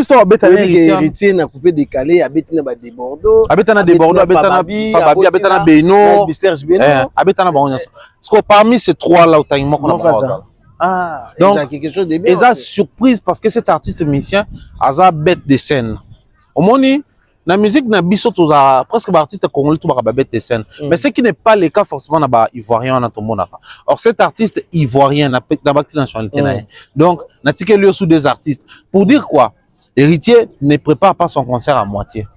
artiste au abeta héritier na coupé décalé abeta na ba de Bordeaux abeta na de Bordeaux abeta na Fababi abeta na Beno Serge Beno abeta na bango nyonso parce que parmi ces trois là autant moko na bango ah donc ça quelque chose de bien et ça surprise parce que cet artiste musicien a bête de scène au moni la musique na biso toza presque ba artiste congolais tout ba bête de scène mais ce qui n'est pas le cas forcément na ba ivoirien na tomonaka or cet artiste ivoirien na ba nationalité na donc na tiké lui sous des artistes pour dire quoi Héritier ne prépare pas son concert à moitié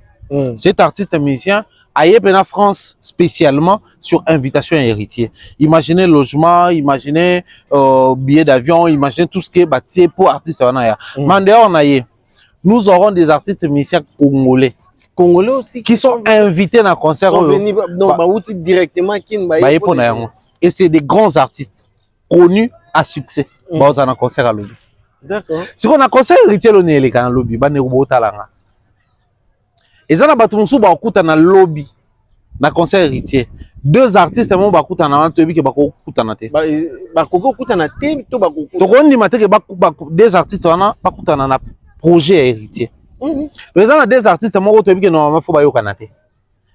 cet artiste musicien aille en France spécialement sur invitation à Héritier imaginez logement imaginez billet d'avion imaginez tout ce qui est bâti pour artiste mandéor na ye nous aurons des artistes musiciens congolais aussi qui sont invités dans le concert. Sont venus directement et c'est des grands artistes connus à succès. Dans un concert à lobby. D'accord. Si on a un concert héritier le nez dans lobby, ba ne rubo talanga. Et ça na batumusu ba okuta na lobby na concert héritier. Deux artistes mo ba okuta na tobi ke ba okuta na te. Ba koko okuta na te to ba koko. To ko ndima te ke ba deux artistes wana ba okuta na projet héritier. Mais dans des artistes moi tu dis que normalement faut ba yo kanaté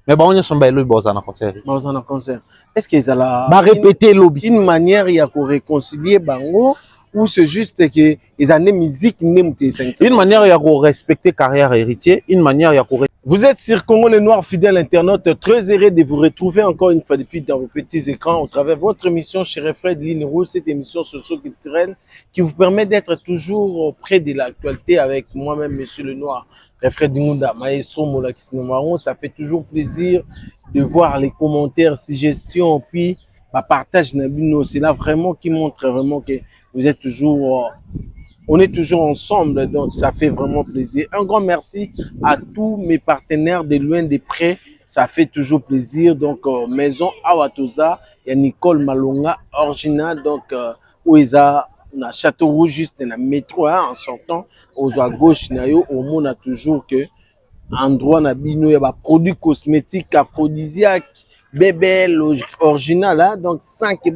mais ba on sont ba lobby boza na concert est-ce qu'ils a ba répéter lobby une manière il y a pour réconcilier bango ou c'est juste que ils ont une musique une manière il y a pour respecter carrière héritier une manière il y a pour vous êtes sur Congo les Noirs fidèles internautes très heureux de vous retrouver encore une fois depuis dans vos petits écrans au travers de votre émission chez Fred Ligne Rouge, cette émission socio-culturelle qui vous permet d'être toujours près de l'actualité avec moi-même Monsieur le Noir Fred Ngunda Maestro Molax Nomaron. Ça fait toujours plaisir de voir les commentaires, suggestions puis partage Nabino, c'est là vraiment qui montre vraiment que vous êtes toujours on est toujours ensemble, donc ça fait vraiment plaisir. Un grand merci à tous mes partenaires de loin, de près. Ça fait toujours plaisir. Donc, Maison Awatoza, il y a Nicole Malonga, original. Donc, où ils ont na Château Rouge, juste dans le métro, hein, en sortant, aux à gauche, au monde a toujours que endroit Nabino, il y a des produits cosmétiques, aphrodisiaques, bébé, original. Hein, donc, sans que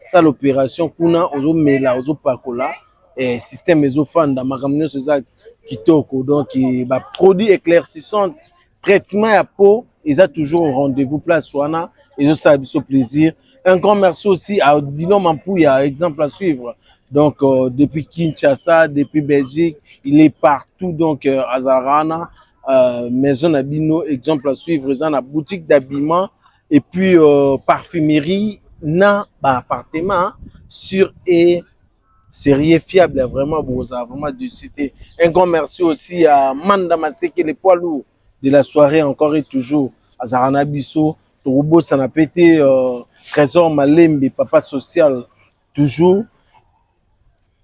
ça l'opération, kuna, aux mela, aux pacola. Et système ésophagne dans ma camion c'est ça qui toque donc bah produit éclaircissant traitement à peau ils ont toujours rendez-vous place soana et je sais ce plaisir un grand merci aussi à Dino Mampouya exemple à suivre donc depuis Kinshasa depuis Belgique il est partout donc à Zarana maison Abino exemple à suivre ils ont la boutique d'habillement et puis parfumerie na bah appartement sur et sérieux fiable vraiment vraiment de citer un grand merci aussi à Manda Maseke les poids lourds de la soirée encore et toujours à Zarana Bisso Torubo ça n'a pété Trésor Malembe papa social toujours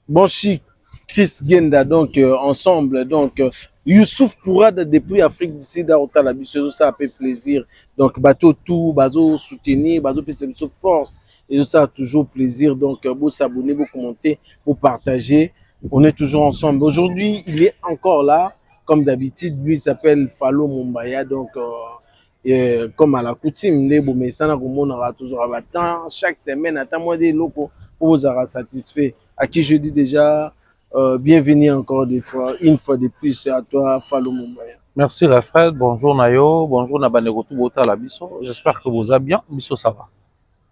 bon chic Chris Genda donc ensemble donc Youssouf Pourad depuis Afrique du Sud à la Bisso ça a fait plaisir donc bateau tout bateau soutenir bateau force et ça a toujours plaisir donc vous s'abonner vous commenter vous partager on est toujours ensemble aujourd'hui il est encore là comme d'habitude lui il s'appelle Falo Mumbaya donc comme à la coutume les beaux messages on aura toujours à temps chaque semaine à temps moins des locaux pour vous avoir satisfait à qui je dis déjà bienvenue encore des fois une fois de plus à toi Falo Mumbaya. Merci Raphaël, bonjour Nayo, bonjour Nabanegotou Bota la Bisso, j'espère que vous allez bien, Bisso ça va.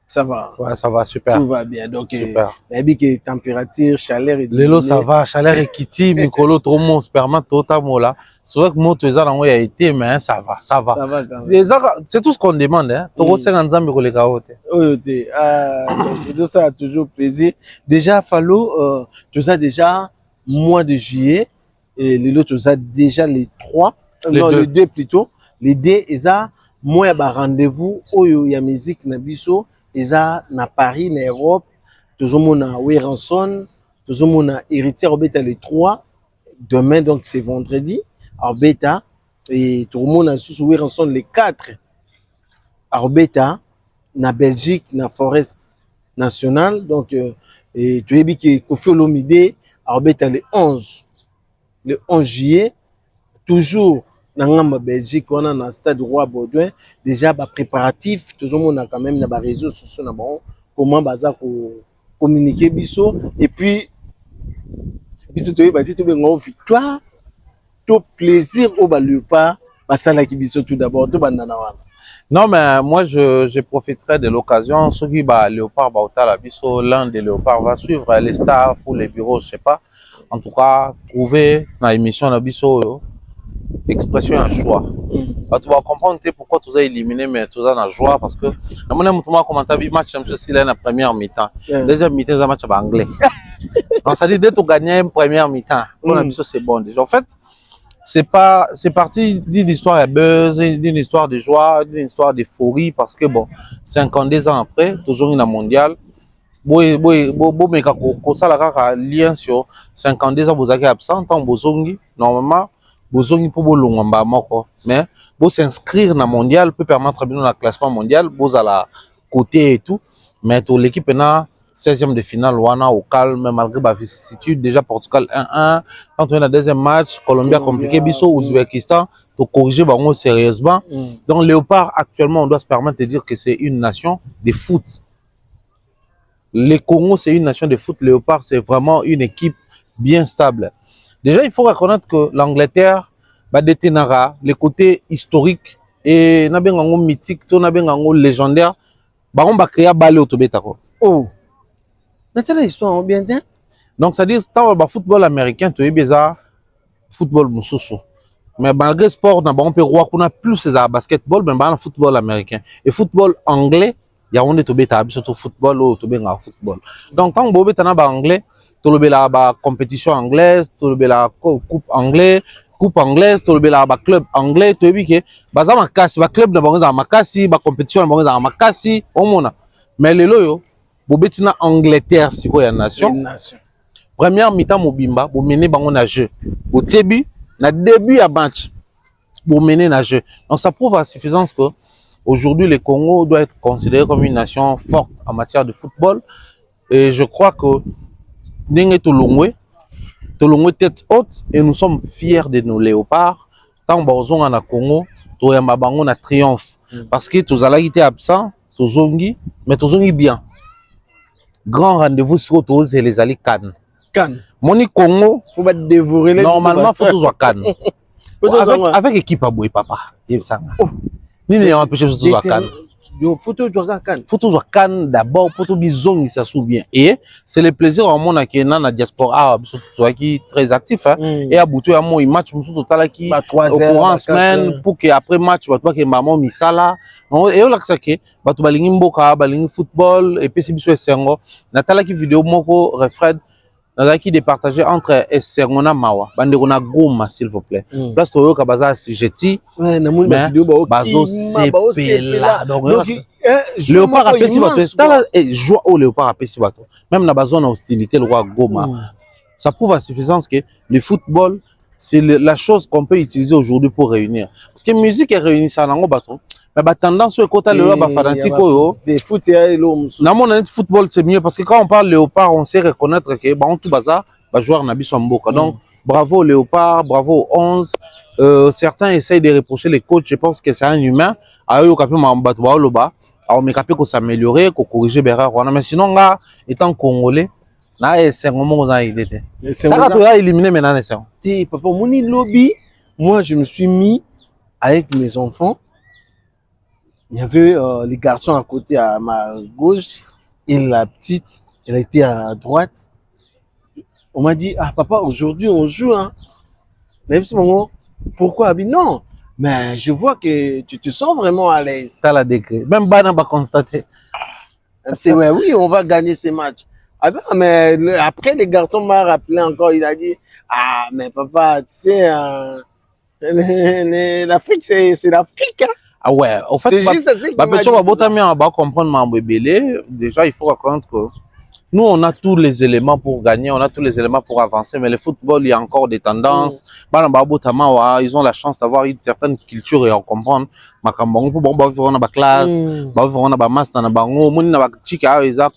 Ça va. Ouais, ça va, super. Tout va bien. Donc, super. Que température, chaleur et Lélo, ça va, chaleur et kiti, Mikolo, trop mon sperma, totalement là. C'est vrai que moi, tout ça, a été, mais ça va, ça va. Ça va quand même. C'est tout ce qu'on demande, hein. Toro 50 ans, mais les carottes. Oui, tout ça a toujours plaisir. Déjà, Falo, tout ça, déjà, mois de juillet, et Lélo, tout ça, déjà les 3, non, les 2 plutôt. Les 2, et ça, moi, il y a rendez-vous, il y a musique, Nabiso. Eza na Paris, na Europe, toujours mon à Weranson, toujours mon à Héritier Robeta les 3. Demain, donc c'est vendredi, Arbeta, et tout le monde a sous Weranson les 4. Arbeta, na Belgique, na Forest National, donc, et tu as dit que Kofi Olomide, Arbeta les 11. Le 11 juillet, toujours. Dans Belgique, on a un stade Roi Baudouin, déjà préparatif, toujours on a quand même des réseaux sociaux, comment communiquer biso et puis biso tu vas dire victoire tout plaisir au Léopard, ça la qui tout d'abord, tout banana. Non, mais moi, je profiterai de l'occasion. Ceux qui Léopard, l'un des Léopards va suivre les staffs ou les bureaux, je sais pas. En tout cas, trouver dans l'émission Nabiso, expression en joie. Tu vas comprendre pourquoi tu as éliminé, mais tu as la joie parce que, dans mon avis, comment tu as vu le match, c'est la première mi-temps. Deuxième mi-temps, c'est un match anglais. Donc, ça dit, dès que tu gagnes une première mi-temps, c'est bon déjà. En fait, c'est parti d'une histoire de buzz, d'une histoire de joie, d'une histoire d'euphorie parce que bon, 52 ans après, toujours une mondiale. Mais quand ça la lien sur 52 ans, vous avez absent, tant bozongi, normalement, bozongi pour bolongamba moko. Mais pour s'inscrire dans le mondial peut permettre de dans le classement mondial, vous à la côté et tout. Mais pour l'équipe, na 16e de finale, Wana au calme, malgré la vicissitude, déjà Portugal 1-1. Quand on est dans le deuxième match, Colombie compliqué, Bisso, Ouzbékistan, pour corriger Bango sérieusement. Donc, Léopard, actuellement, on doit se permettre de dire que c'est une nation de foot. Les Congo, c'est une nation de foot. Léopard, c'est vraiment une équipe bien stable. Déjà, il faut reconnaître que l'Angleterre va détenir les côtés historiques et nabengango mythique, to nabengango légendaire. Baron va créer balé autobétako. Oh. C'est l'histoire bien dit. Donc, c'est-à-dire, tant le football américain, tu es bizarre, football moussoussou. Mais malgré le sport, on peut voir qu'on a plus de basketball, mais dans le football américain. Et football anglais, il y a un étobé surtout football ou étobé en football. Donc, quand on est en anglais, tu as la compétition anglaise, tu as la coupe anglaise, tu as la club anglais, tu as vu que baza makasi, ba club na bango za makasi, ba compétition na bango za makasi, omona. Mais les loyo, bobeti na Angleterre siko ya nation. Première mi-temps mobimba, bo mener bango na jeu. Bo tebi na début à match, bo mener na jeu. Donc ça prouve à suffisance que aujourd'hui le Congo doit être considéré comme une nation forte en matière de football. Et je crois que Ndenge Tolongwe tête haute et nous sommes fiers de nos léopards. Tant que na Congo, tu as un triomphe. Parce que tous allons été absents, tozongi, mais tozongi bien. Grand rendez-vous sur tous et les alliés Cannes. Cannes. Moni Congo, faut pas dévorer les. Normalement, faut tous Cannes. Avec équipe à Boy Papa. Ni ne empêché de tous Cannes. Faut tous Cannes. Faut tous Cannes d'abord pour tout bizong ça souvient. Et c'est le plaisir au monde qui est dans la diaspora, qui est très actif. Et à Boutou à mon match, nous total qui au courant semaine pour que après match, toi que maman misala. Et on l'a que batu balingi mboka, balingi football et puis c'est biso sengo. Natala qui vidéo moko refred. Natala qui départager entre Sengona Mawa. Bande on a Goma s'il vous plaît. Place to yo ka baza sujeti. Ouais, na mon vidéo bazo c'est là. Donc Léopard a pesi bato. Et joie au Léopard a pesi bato. Même na bazone hostilité le roi Goma. Ça prouve à suffisance que le football c'est la chose qu'on peut utiliser aujourd'hui pour réunir. Parce que musique est réunie ça nango bato. Mais la tendance au côté le fanatique football c'est mieux parce que quand on parle Léopard on sait reconnaître que on tout bazar va jouer na biso mboka. Donc bravo Léopard, bravo 11. Certains essayent de reprocher les coachs, je pense que c'est un humain. Alors mais capable s'améliorer, corriger l'erreur. Mais sinon là étant congolais, là c'est un moment où on a idée. C'est éliminé maintenant c'est. Papa moni lobby, moi je me suis mis avec mes enfants. Il y avait les garçons à côté à ma gauche et la petite, elle était à droite. On m'a dit, ah papa, aujourd'hui on joue. Hein. Même si maman, pourquoi? Non, mais je vois que tu te sens vraiment à l'aise. T'as la décret. Même Bana va constater. C'est ouais, oui, on va gagner ces matchs. Ah ben, mais après, les garçons m'ont rappelé encore, il a dit, ah, mais papa, tu sais, l'Afrique, c'est l'Afrique. Hein. Ah ouais, au fait, c'est juste assez comprendre déjà il faut reconnaître que nous on a tous les éléments pour gagner, on a tous les éléments pour avancer, mais le football il y a encore des tendances. Ils ont la chance d'avoir une certaine culture et on comprend. Classe,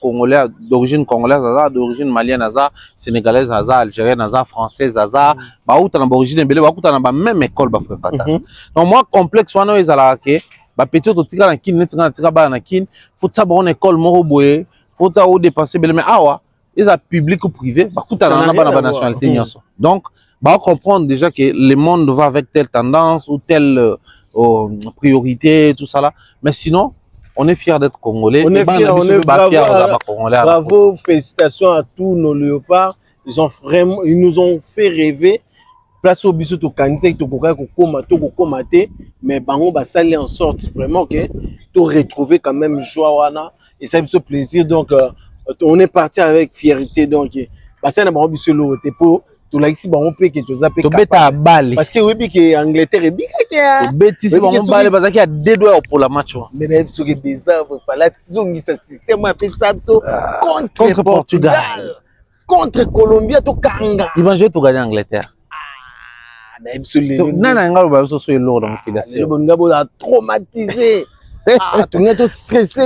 congolais d'origine congolaise, d'origine malienne, sénégalaise, algérienne, française, d'origine même école. Donc moi complexe petit tika na kin netinga tika ba na kin faut ça bon école moko boye faut ça ou dépenser mais awa ils a public ou privé ba kuta na ba nationalité nyonso donc bah, comprendre déjà que le monde va avec telle tendance ou telle priorité, tout ça là. Mais sinon, on est fiers d'être Congolais. On est fiers, on est bravo, félicitations à tous nos léopards. Ils nous ont fait rêver. Place au biso to kanisa to koka to komate, mais bango ba sali en sorte vraiment que to retrouver quand même joie wana et ça fait plaisir. Donc on est parti avec fierté. Donc bah ça na bango biso lo te po to like si bango pe que to zape to beta balle parce que oui que Angleterre et bika to beti si bango balle parce qu'il y a deux doigts pour la match. Mais là sur que des arbres fallait zongi ce système a fait ça contre Portugal, contre Colombie to kanga. Imagine to gagner Angleterj'ai traumatisé.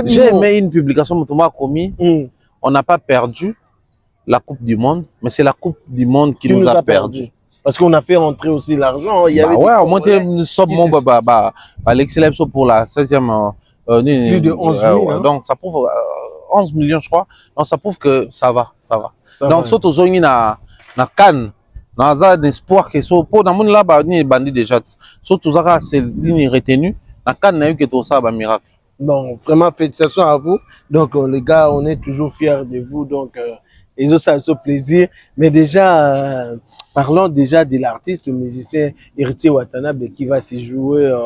J'ai aimé une publication commis. On n'a pas perdu la Coupe du Monde, mais c'est la Coupe du Monde qui nous a perdu. Parce qu'on a fait rentrer aussi l'argent. Il y avait ouais, au moins l'excellence pour la 16e. Plus de 11 000. Hein? Donc ça prouve 11 millions, je crois. Donc ça prouve que ça va. Donc surtout na Cannes. Dans un espoir que so pour dans mon là ba ni bandit déjà surtout ça c'est ligne retenue dans cas n'a eu que tout ça ba miracle. Non, vraiment félicitations à vous. Donc les gars, on est toujours fiers de vous. Donc les autres ça fait plaisir. Mais déjà parlons déjà de l'artiste, le musicien Héritier Watanabe qui va se jouer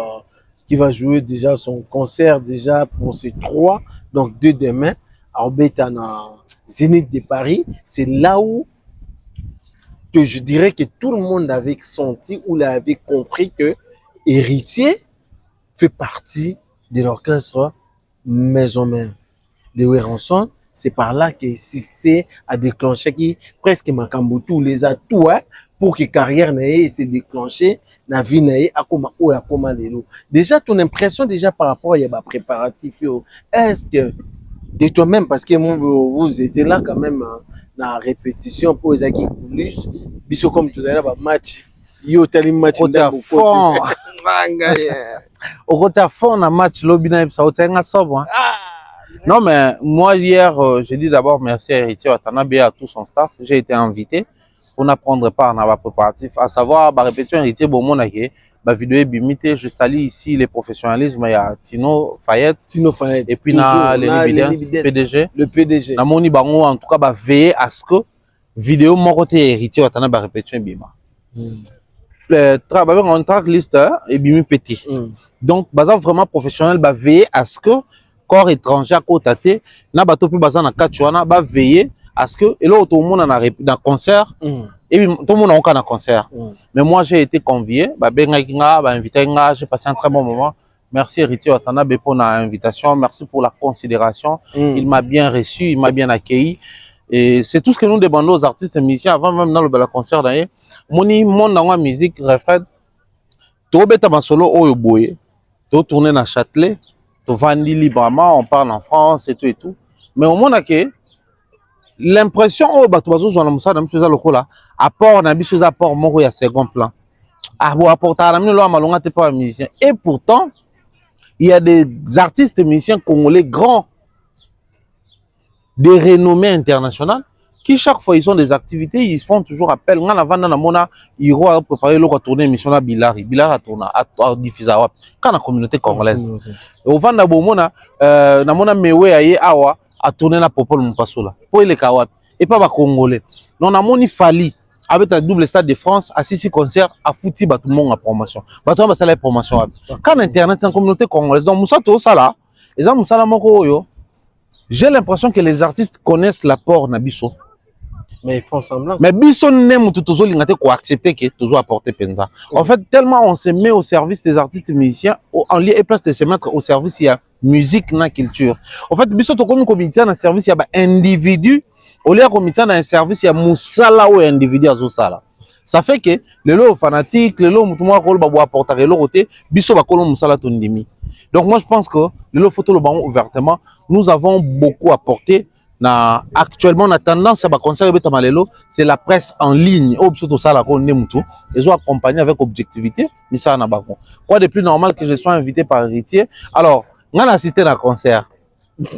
qui va jouer déjà son concert déjà pour ces 3 donc 2 demain à Obétana Zénith de Paris, c'est là où que je dirais que tout le monde avait senti ou l'avait compris que Héritier fait partie de l'orchestre Maison Mère de Werenson. C'est par là que le succès a déclenché qui presque Makambutu les atouts hein, pour que carrière se déclenché na vie nae akoma ou akoma lelo. Déjà ton impression déjà par rapport à yaba préparatif est-ce que de toi-même parce que vous étiez là quand même na répétition pour les acquis plus biso comme tout à l'heure match yo tali match au fond au côté à fond na match lobina ça au tenga sobre non mais moi hier j'ai dit d'abord merci à Héritier Watanabe et à tout son staff. J'ai été invité pour n'apprendre part dans la préparatif à savoir la répétition Héritier bon mon aké la vidéo bimité je salue ici les professionnalismes il y a Tino Fayette et puis na l'évidence PDG le PDG na moni bango en tout cas va veiller à ce que vidéo mon côté Héritier Watanabe la répétition bima le travail en tracklist et bimi petit donc bazar vraiment professionnel va veiller à ce que corps étranger à côté na bato pe bazar na katuana va veiller à ce que et là tout le monde dans concert et puis tout le monde a encore un concert mais moi j'ai été convié bah invité j'ai passé un très bon moment. Merci Héritier Watanabe pour l'invitation, merci pour la considération. Il m'a bien reçu, il m'a bien accueilli et c'est tout ce que nous demandons aux artistes et musiciens avant même dans le concert d'ailleurs. Moni monde dans la musique refait to beta ma solo oyo boye to tourner dans Châtelet to vandi librement on parle en France et tout mais au monde que l'impression oh bato bazo zo na musala monsieur za lokola apport na biso za apport moko ya second plan ah bon apporter na mino lo malonga te pas musicien et pourtant il y a des artistes et musiciens congolais grands de renommée internationale qui chaque fois ils ont des activités ils font toujours appel ngana vanda na mona iro a préparer le tourner émission na Bilari a tourné à diffuser quand la communauté congolaise au vanda bomona na mona mewe aye awa a tourné la Popol Mpasola pour les kawapi et pas ba congolais non na moni fali avec un double stade de France à 6 concerts à fouti ba tout le monde en promotion ba to ba sala promotion quand internet c'est communauté congolaise donc musa to sala et ça musala moko yo j'ai l'impression que les artistes connaissent l'apport na biso mais ils font semblant mais biso n'aime tout toujours l'ingate ko accepter que toujours apporter penza en fait tellement on se met au service des artistes et musiciens en lieu et place de se mettre au service il y a musique na culture en fait biso to comme comité na service il y a individu au lieu comité na service il y a musala ou individu azo sala ça fait que les lots fanatiques les lots mutumwa ko ba apporter le côté biso ba kolo musala tondimi donc moi je pense que les lots photo le banc ouvertement nous avons beaucoup apporté. Actuellement, on a tendance à conseiller c'est la presse en ligne. Ils ont accompagné avec objectivité, mais ça n'a pas. Quoi de plus normal que je sois invité par Héritier? Alors, on a assisté à un concert.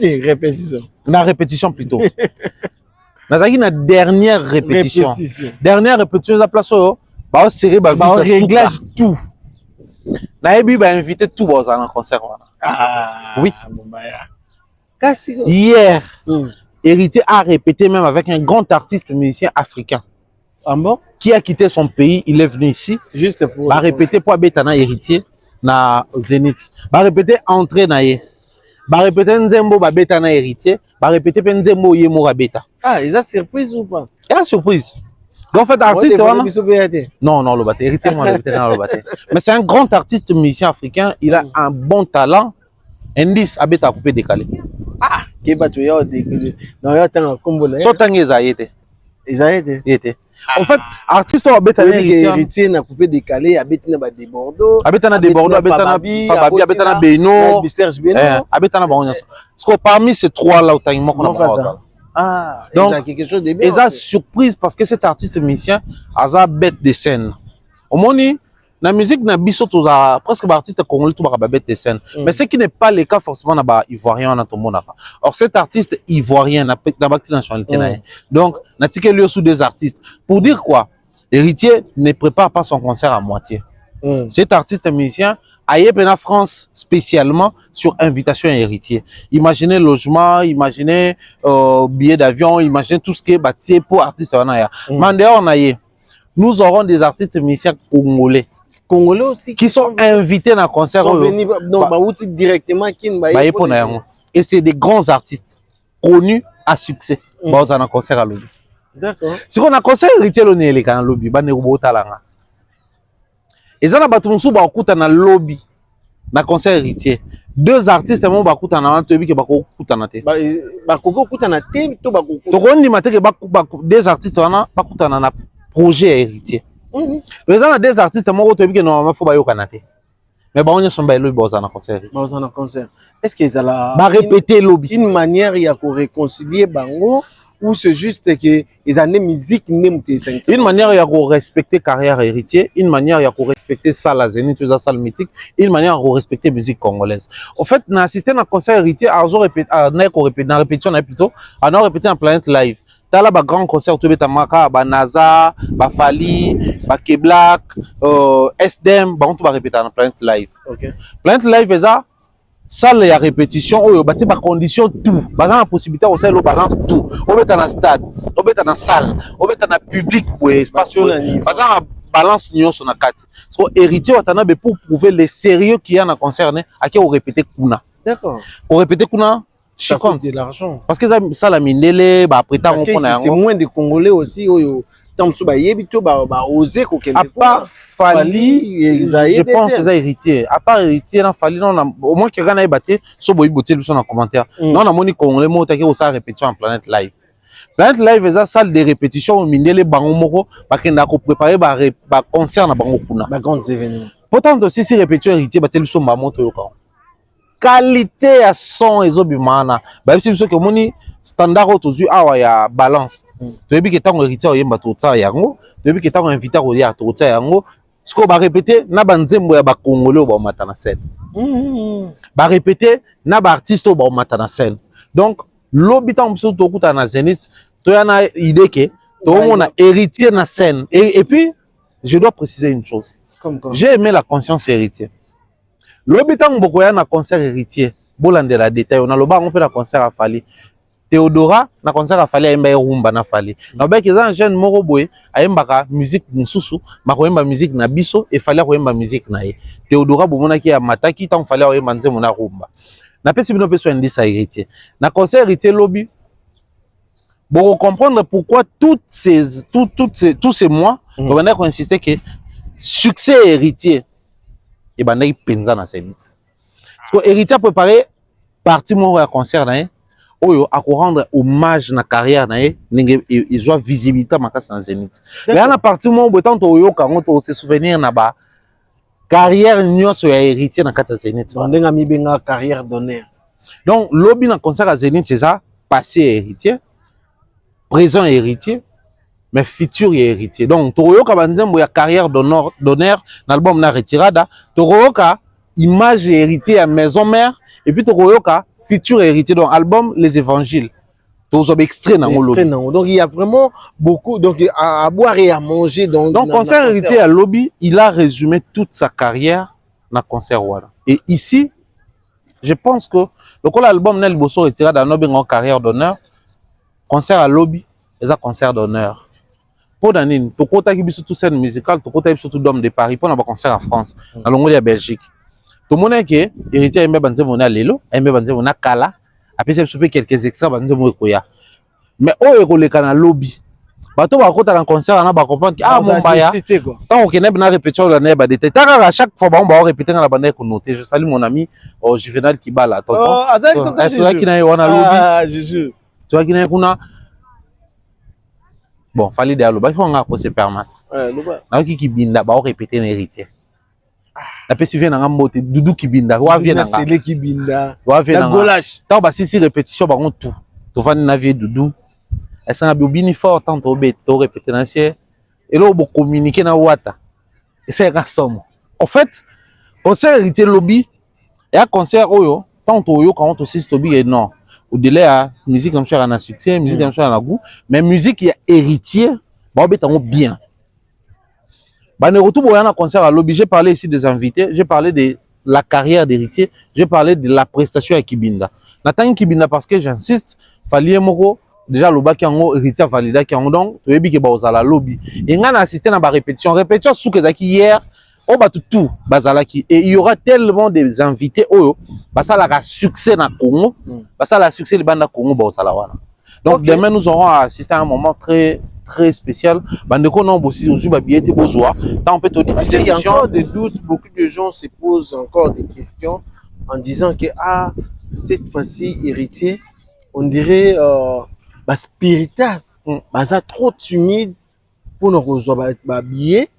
Répétition. La répétition plutôt. On a une dernière répétition. Dernière répétition, la place Bah serré bah réglage tout. Naebi bah invité tout dans un concert. Ah oui. Bon bah ya. Hier, Héritier a répété même avec un grand artiste musicien africain. Ah bon? Qui a quitté son pays, il est venu ici. Juste pour. Bah répéter pour Betana Héritier na Zénith. Bah répéter entrée naé. Bah répéter Nzembo bah Betana Héritier. Bah répéter Nzembo Yemo Rabeta. Ah, ils ont surprise ou pas? Il y a surprise. Donc, en fait, artiste, non, non, le batté. Héritier, moi, le batté. Mais c'est un grand artiste musicien africain. Il a un bon talent. Indice, Abeta a coupé décalé. Ah, qui bat tu as des. Non, il y a un combo là. Soit ils a été. Ils ont été. En fait, artiste, Abeta héritier n'a coupé décalé. Abeta n'a des Bordeaux. Abeta n'a des Bordeaux. Abeta n'a Fababi. Abeta n'a Beno. Serge Beno. Abeta n'a Baron. Parce que parmi ces trois-là, il y a ah, donc, quelque chose de bien. Ils ont surprise parce que cet artiste musicien a bête de scène. Au moins, la musique n'a pas presque l'artiste congolais tout bête de scène. Mais ce qui n'est pas le cas forcément dans les Ivoiriens dans tout le monde. Or cet artiste ivoirien n'a pas de nationalité. Donc, n'a tiqué lui sous des artistes. Pour dire quoi, Héritier ne prépare pas son concert à moitié. Cet artiste musicien aille en France spécialement sur invitation à Héritier. Imaginez logement, imaginez billets d'avion, imaginez tout ce qui est bâti pour artistes. Nous aurons des artistes musiciens congolais. Congolais aussi qui sont invités dans le concert. Sont venus directement. Et c'est des grands artistes connus à succès. Dans un concert à l'Obi. D'accord. Si on a un concert Héritier, on est à l'Obi. Et ça, on a un lobby, un concert Héritier. Deux artistes, on a un lobby qui deux artistes, on a un projet Héritier. Mais on a des artistes, on a normalement faut mais on a un concert. Est-ce qu'ils ont répéter lobby une manière il y a pour réconcilier bango? Ou c'est juste que ils ont une musique une manière il y a pour respecter carrière Héritier, une manière il y a pour respecter salle Zénith, tout ça salle mythique, une manière pour respecter musique congolaise. En fait, on a assisté à un concert Héritier, à la répétition plutôt, on a répété en Planète Live. T'as là un grand concert tout Betamaka, NASA, Fali, Keblak, SDM, on va répéter en Planète Live. Planète Live est ça. Salle ya répétition oyo bati ba condition tout baza la possibilité au sein balance tout on met dans la stade on met dans la salle on met dans le public pour espace baza la balance nyonso na kati so Héritier watana be pour prouver le sérieux qui y a dans concerné à qui on répéter kuna. D'accord. On répéter kuna ça coûte de l'argent parce que ça la mindele ba après temps c'est moins de Congolais aussi oyo à part Fali, je pense que c'est Héritier. À part Héritier, Fali, au moins qu'il y a un battu, sur le commentaire. Non, on a moni Congolais, moi, qui a répétition en Planète Live. Planète Live est une salle de répétition au Mindele Bangomoko, parce qu'on a préparé un concert dans Bangokuna. Pourtant, aussi, si répétition Héritier, battu sur ma moto. Qualité à son et zobimana. Bah, si vous avez standard autour awa ya balance. Depuis que tant Héritier oyemba tota yango, depuis que tant invité au ya tota yango, ce qu'on va répéter na banzembo ya ba congolais ba mata na scène. Ba répéter na ba artiste ba mata na scène. Donc l'habitant mso to kuta na Zénith, to yana idée que to on a Héritier na scène et puis je dois préciser une chose. J'ai aimé la conscience Héritier. L'habitant beaucoup ya na concert Héritier, bolande la détail, on a le on fait la concert à Fali. Théodora na concert a fallu aimba rumba na fali na ba ki za jeune moko boye ayembaka musique nsusu makoyemba musique na biso e fallait koyemba musique na ye Théodora bomona ki ya mataki tant fallait koyemba nzemo na rumba na pesi bino peso indice Héritier na concert Héritier lobby bon comprendre pourquoi tous ces mois on va insister que succès Héritier et banda penza na Zénith parce que Héritier a préparé partie mo ya concert na oyo à rendre hommage na carrière na ye ninge ils ont visibilité makasi na Zénith mais à partir moment où tant oyo kango se souvenir na ba carrière nyonso ya Héritier na kata Zénith ndenga mi benga carrière d'honneur donc lobby na concert à Zénith c'est ça passé Héritier présent Héritier mais futur Héritier donc toyo ka banzembo ya carrière d'honneur na album na retirada toyo ka image Héritier à maison mère et puis toyo ka futur Héritier donc album Les Évangiles tous extrait dans le lobby. Donc il y a vraiment beaucoup donc à boire et à manger donc concert héritier à lobby, il a résumé toute sa carrière dans concert voilà. Et ici je pense que le album Nel Bosso retiré dans notre carrière d'honneur, concert à lobby, c'est un concert d'honneur. Pour Danine, tu côté qui biso tout scène musicale, tu côté biso tout d'homme de Paris pour un concert en France, dans le monde de Belgique. Tout le monde que héritier aimé banze mona lelo, aimé banze mona kala, après c'est peut quelques extraits banze mo koya. Mais au école kana lobby. Bato ba kota dans concert na ba comprendre que ah mon baya. Tant que n'a répétition la neba de tête. À chaque fois on va répéter dans la bande qu'on noter. Je salue mon ami Juvenal Kibala. Tonton. Oh, tonton. Tu vois qui n'a eu on a lobby. Ah, je jure. Tu vois qui n'a eu kuna. Bon, fallait d'aller au on a se permettre. Na qui binda ba répéter un héritier. La pesi vient na mbote Doudou Kibinda. Wa vient na. C'est le Kibinda. Wa vient na. Golache. Tant ba si répétition ba on tout. Tu vas na vie Doudou. Est-ce que bini fort tant au béto répéter l'ancien et là on communiquer na wata et c'est un somme en fait concert héritier lobby et un concert oyo tant oyo quand on assiste lobby et non au délai à musique comme ça en a succès musique comme ça en a goût mais musique qui est héritier bah on bien bah ne retour pour un concert à lobby j'ai parlé ici des invités j'ai parlé de la carrière d'héritier j'ai parlé de la prestation à Kibinda Nathan Kibinda parce que j'insiste fallait moko déjà le bac en héritier validé qui en donc tu es bien que bazala lobby et on a assisté à la répétition sous que ça hier on va tout bazala qui et il y aura tellement des invités oh ça la succès na Congo ça la succès le banda Congo bazala wana donc demain nous aurons assisté à un moment très très spécial bande qu'on a aussi ba billet de besoin tant on peut te dire parce qu'il y a encore des doutes beaucoup de gens se posent encore des questions en disant que ah cette fois-ci héritier on dirait Spiritas, ça trop timide pour nous recevoir billet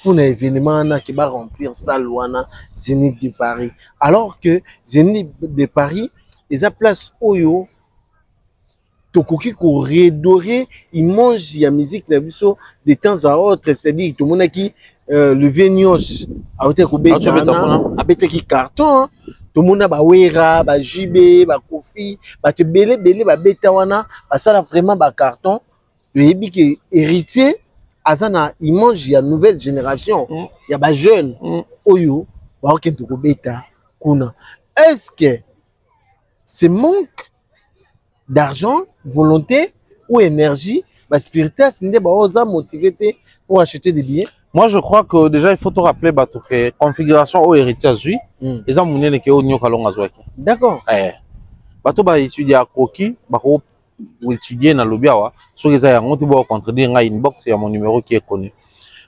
pour un événement qui va remplir salle wana Zénith de Paris. Alors que Zénith de Paris, ils ont place oyo tokoki ko redorer, ils mangent la musique de temps à autre, c'est-à-dire tout le monde qui le vignoche a été coupé qui carton. Tout le monde a wera, ba jibé, ba kofi, ba te belé ba beta wana, ba ça vraiment ba carton. Le hébi qui héritier, azana il mange la nouvelle génération, il y a ba jeune oyo, ba okento ko beta kuna. Est-ce que c'est manque d'argent, volonté ou énergie, ba spiritas n'était pas osa motivé pour acheter des billets? Moi, je crois que déjà, il faut te rappeler que configuration au héritage, oui, ils ont mené que au Nyokalonga Zouaki. D'accord. Bato ba étudier à Koki, bako étudier dans l'Obiawa, sur les aïeux, on te voit contredire un inbox, il y a mon numéro qui est connu.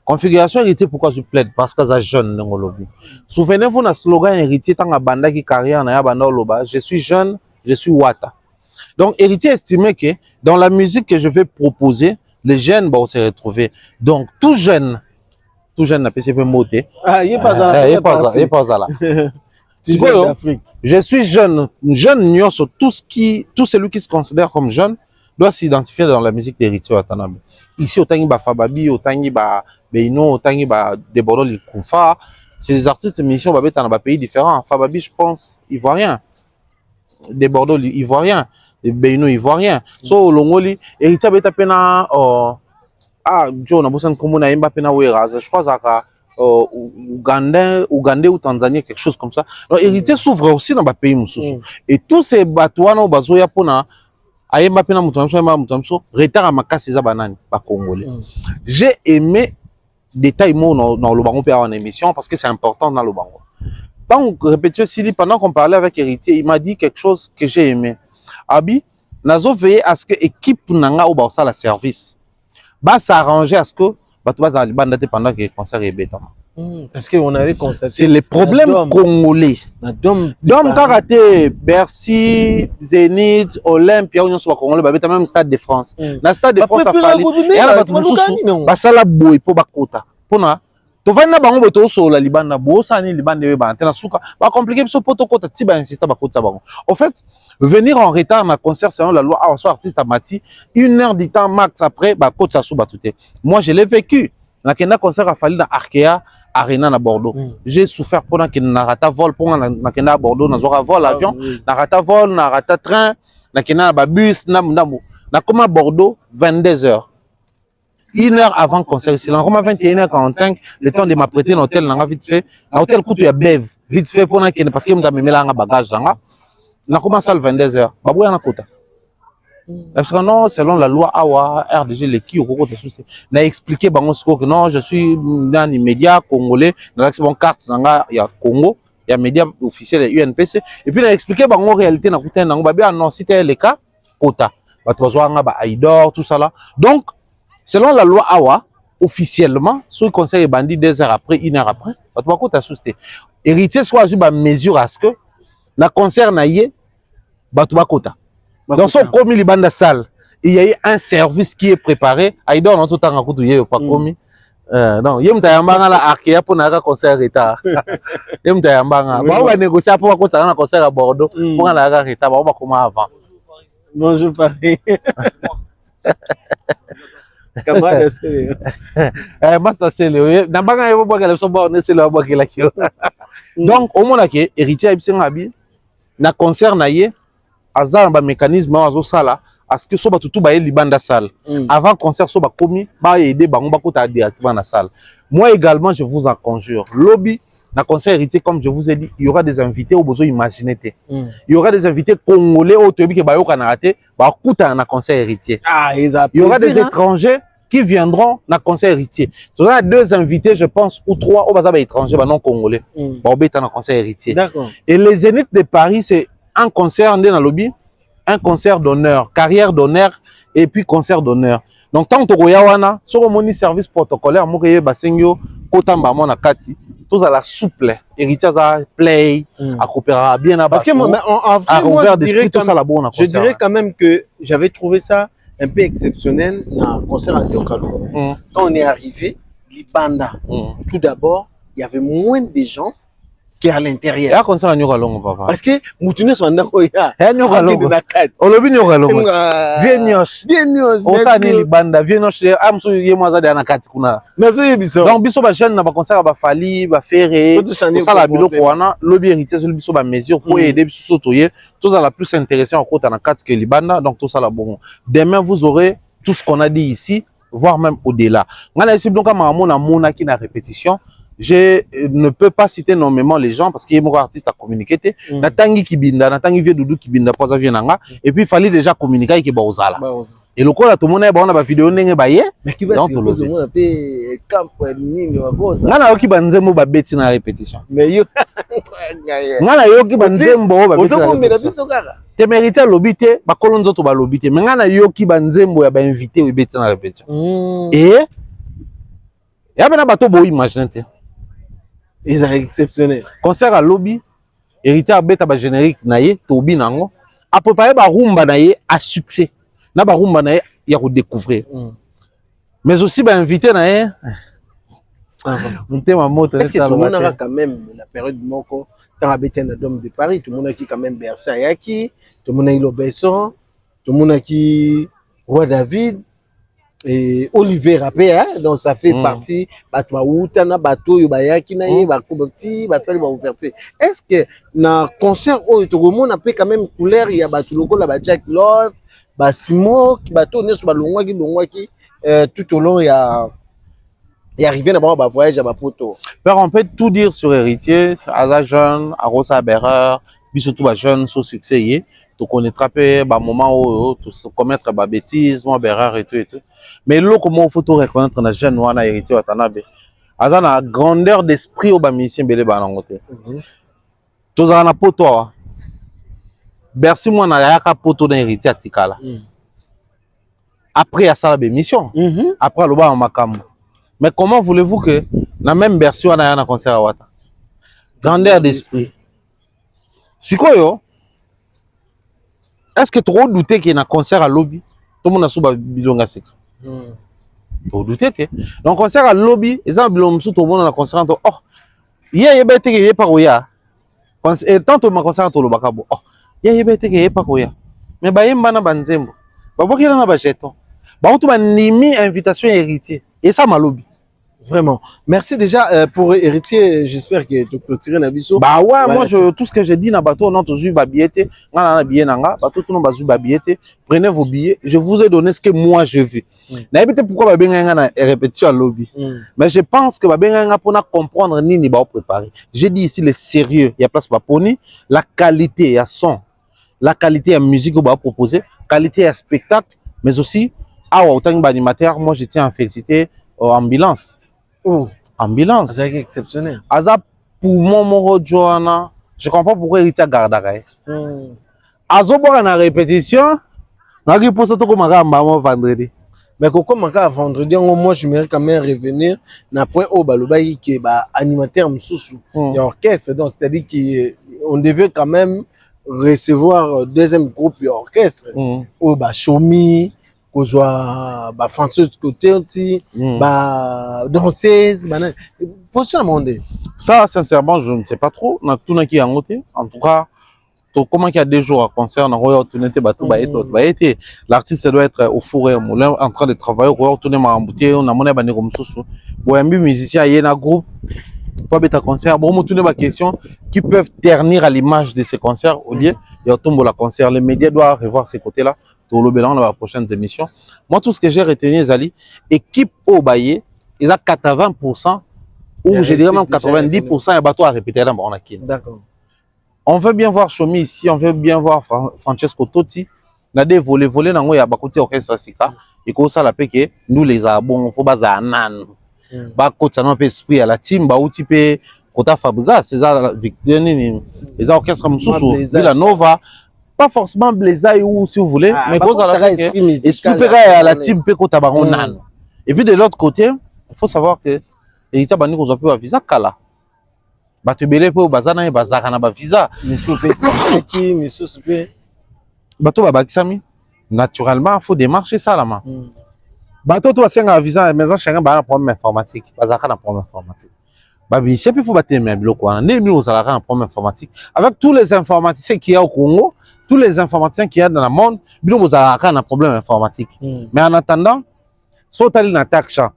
Configuration héritier, pourquoi je plaide? Parce que ça jeune dans le lobby. Souvenez-vous, dans le slogan héritier, tant que banda qui carrière dans banda loba, je suis jeune, je suis Wata. Donc, héritier estimé que dans la musique que je vais proposer, les jeunes vont se retrouver. Donc, tout jeune n'a pas fait monter. Ah, il est pas là. Il est pas là. Je suis jeune sur tout celui qui se considère comme jeune doit s'identifier dans la musique d'héritier Watanabe. Ici, au Tangi Fababi, au Tangi Beino, au Tangi Deboro Likoufa, c'est des artistes de mission dans des pays différents. Fababi, je pense, ivoirien. Deboro ivoirien. Beino ivoirien. So, Longoli, héritier Betapena, Joe, on a besoin de commun à Mbappé je crois que Ougandais ou Tanzanie, quelque chose comme ça. Donc, héritier s'ouvre aussi dans les pays. Et tous ces bateaux, on a besoin de Mbappé, retard à ma casse, c'est banane, pas congolais. J'ai aimé détails dans le bango en émission parce que c'est important dans le bango. Tant que répétition, Sili, pendant qu'on parlait avec héritier, il m'a dit quelque chose que j'ai aimé. Abi, nazo veillé à ce que l'équipe n'anga ou ça la service. Bah s'arranger à ce que bah tu vas dans le bande pendant que le concert est bêta. Parce qu'on avait constaté c'est les problèmes congolais. Dom karaté Bercy, Zénith, Olympia, on soit congolais, bah même Stade de France. Na Stade de France a fallu. Et là bah tout le bah ça la boue pour bakota. Pour na tu vas na bango beto so la libanda bo ça ni libanda be ba tena suka ba compliqué so poto kota ti ba insister ba kota bango. En fait, venir en retard à concert selon la loi soit artiste à Mati 1 heure du temps max après ba kota sou ba tout. Moi je l'ai vécu. Na kenda concert a fallu dans Arkea Arena na Bordeaux. J'ai souffert pendant que na rata vol pour na kenda Bordeaux na zora vol avion, na rata vol, na rata train. nakenda na ba bus ndambu na koma Bordeaux 22h. 1 heure avant concert ici. Comme à 21h45, le temps de m'apprêter dans l'hôtel, n'a vite fait. L'hôtel coûte ya bev, vite fait pour qu'il parce que m'ta mis là un bagage là. Na commencé à 22h. Babou yana kota. Parce que non, selon la loi AWA, RDG les qui au coco de souci. N'a expliqué bango que non, je suis dans les médias congolais, dans l'accès bon carte nanga ya Congo, il y a médias officiels UNPC et puis n'a expliqué bango réalité na kota nango babia non, c'était le cas kota. Ba tozo nga ba Aïdor tout ça là. Donc selon la loi AWA, officiellement, sur le conseil est bandit 2 heures après, 1 heure après, tu vas côté assisté. Héritier soit sur mesure à ce que na concert na yé, tu vas côté. Dans son commis les bandes salle, il y a eu un service qui est préparé. Aïdor non tout temps à côté yé pas commis. Non, yé m'ta yambanga la arkéa pour na concert retard. Yé m'ta yambanga. Ba on va négocier pour côté na concert à Bordeaux pour na retard, ba on va comment avant. Bonjour Paris. Camarade c'est Master c'est le na banga yo boka le so ba on c'est le boka la kio. Donc au moins que héritier ibsenga bi na concert na yé azar ba mécanisme azo sala à ce que so ba tutu ba libanda salle avant concert so ba komi ba aider bango ba kota directement na salle. Moi également je vous en conjure lobby na concert héritier comme je vous ai dit il y aura des invités au besoin imaginer il y aura des invités congolais au tobi ke ba yo kana raté ba kuta na concert héritier. Il y aura des étrangers qui viendront dans le concert héritier. Il y aura 2 invités, je pense, ou 3 au bazar étrangers, non congolais. Dans le concert héritier. D'accord. Et les Zénith de Paris, c'est un concert dans le lobby, un concert d'honneur, carrière d'honneur et puis concert d'honneur. Donc, tant que Royawana, sur le service protocolaire, moi, je basengyo, kotamba mona kati, tous à la souple, héritier à play, à coopérer bien à parce que moi, en vrai, moi, je dirais quand même que j'avais trouvé ça un peu exceptionnel dans le concert à Diokalo. Quand on est arrivé, Libanda, tout d'abord, il y avait moins de gens qu'à l'intérieur. Il y a concert à Diokalo, papa. Parce que Moutounes sont là, il y a Diokalo. On le vit Diokalo. Viennoche. Viennoche. On s'en est Libanda. Viennoche. Amso yemwaza de anakati kuna. Donc biso ba jeune na ba concert ba Fali, ba Ferré. Tout ça la biloko wana, lobby héritier sur biso ba mesure pour aider biso sotoyer. Tout ça la plus intéressant en côté anakati que Libanda. Donc tout ça la bon. Demain vous aurez tout ce qu'on a dit ici, voire même au-delà. Ngana ici donc à mona qui na répétition. Je ne peux pas citer nommément les gens parce qu'il y a mon artiste à communiquer. Natangi Kibinda, Natangi Vieux Doudou Kibinda, pour ça nanga. Et puis il fallait déjà communiquer avec Baozala. Et le coup là, tout le monde a une vidéo n'engé baye. Mais qui va se poser moi un peu camp ni wa goza. Ngana yoki banzembo ba beti na répétition. Mais yo ngana yoki banzembo ba beti. Ozo komela biso kaka. Te mérite lobité, ba kolonzo to ba lobité. Mais ngana yoki banzembo ya ba invité ou beti na répétition. Et ya bena bato bo imaginer. Ils sont exceptionnels. Concert à lobby, héritier beta ba générique naie, tobi nango, a préparé ba rumba naie à succès. Na ba rumba naie ya ko découvrir. Mais aussi ba invité naie. Monter ma moto. Est-ce que tout le monde aura quand même la période moko dans la bête na Dôme de Paris, tout le monde qui quand même Bercy Ayaki, tout le monde a Ilo Besson, tout le monde qui Roi David. Et Olivier Rappé, hein? Donc ça fait partie batwa outana bato yo bayaki na ye bakoboti basali ba ouverture. Est-ce que na concert o to gomona pe quand même couleur ya bato lokola ba Jack Love, ba Simo ki bato neso ba longwaki tout au long ya arrivé na ba voyage à ba poto. Père, on peut tout dire sur héritier, Aza jeune, Arosa Berreur, bisotou ba jeune so succès yé. Tu connaîtras pas bah moment où tu commettre bah bêtises, moi berreur et tout. Mais là comment faut tout reconnaître na jeune wana héritier watanabe. Aza na grandeur d'esprit au ba mission belé ba nangote. Tous na poto. Bercy moi na yaka poto na héritier atikala. Après à ça la mission. Après le ba makambo. Mais comment voulez-vous que na même Bercy wana yana concert wata. Grandeur d'esprit. Sikoyo est-ce que tu as douté qu'il y a un concert à lobby? Tout le monde a souba bilonga seka. Tu as douté? Donc concert à lobby, ils ont bilonga tout le monde a un concert. Oh, hier il y a été qu'il y a pas quoi. Et tant que ma concert au lobakabo. Oh, hier il y a été qu'il y a pas quoi. Mais bah il y a un banzembo. Bah pourquoi il y a un bajeton? Bah on te m'a nimi invitation héritier. Et ça m'a lobby. Vraiment. Merci déjà pour héritier. J'espère que tu clôturer la biseau. Bah ouais, moi tout ce que j'ai dit dans bateau, non, toujours babiété, na billet nanga, bateau tout non bazu babiété. Prenez vos billets. Je vous ai donné ce que moi je veux. N'a pas pourquoi babenga na répétition à lobby. Mais je pense que babenga pour comprendre ni ni ba préparer. J'ai dit ici le sérieux, il y a place pour poni, la qualité, il y a son, la qualité à musique qu'on va proposer, qualité à spectacle, mais aussi autant que animateur, moi je tiens à féliciter Ambulance. Oh, Ambulance. c'est exceptionnel. Aza pour mon Joana, je comprends pourquoi il t'a gardé. Azo boire na répétition, na qui pour ça tout comme vendredi. Mais comme vendredi, moi je mérite quand même revenir na point au balobaï qui est animateur msoussou et orchestre, donc c'est-à-dire qu'on devait quand même recevoir deuxième groupe et orchestre au Chomi, qu'on soit François côté aussi, danseuse, ça sincèrement je ne sais pas trop, na tout na qui en côté, en tout cas. Comment il y a des jours à concert, l'artiste doit être au four et au moulin en train de travailler, on a monnaie comme ça. Un musicien, il y a un groupe, pas bête à concert, bon, on a des questions qui peuvent ternir à l'image de ces concerts au lieu de tomber la concert. Les médias doivent revoir ces côtés-là pour le bilan dans les prochaines émissions. Moi, tout ce que j'ai retenu, Zali, équipe au Baye, ils ont 80%, ou je dirais même 90%, il y a bateau à répéter là, on a qui. D'accord. On veut bien voir Chomi ici, on veut bien voir Francesco Totti. Na des volets nango ya bakoti orchestre sika. Et comme ça la paix que nous les abons, faut baza nan. Ba kota no pe esprit à la team, ba outi pe kota Fabrica, c'est ça Victor ni les orchestres comme Soussou, Villa Nova, pas forcément Blaisa ou si vous voulez, mais comme ça la paix que esprit à la team pe kota baron nan. Et puis de l'autre côté, il faut savoir que les Itabani qu'on peut visa kala. Bato belé po bazana bazaka na ba visa monsieur qui monsieur super bato babakisami naturellement faut démarcher ça là ma bato to asenga visa maison chacun ba na problème informatique bazaka na problème informatique babi c'est puis faut bater même biloko wana nemi ozalaka na problème informatique avec tous les informaticiens qui y a au Congo, tous les informaticiens qui y a dans le monde bino ozalaka na problème informatique mais en attendant sotali na taksha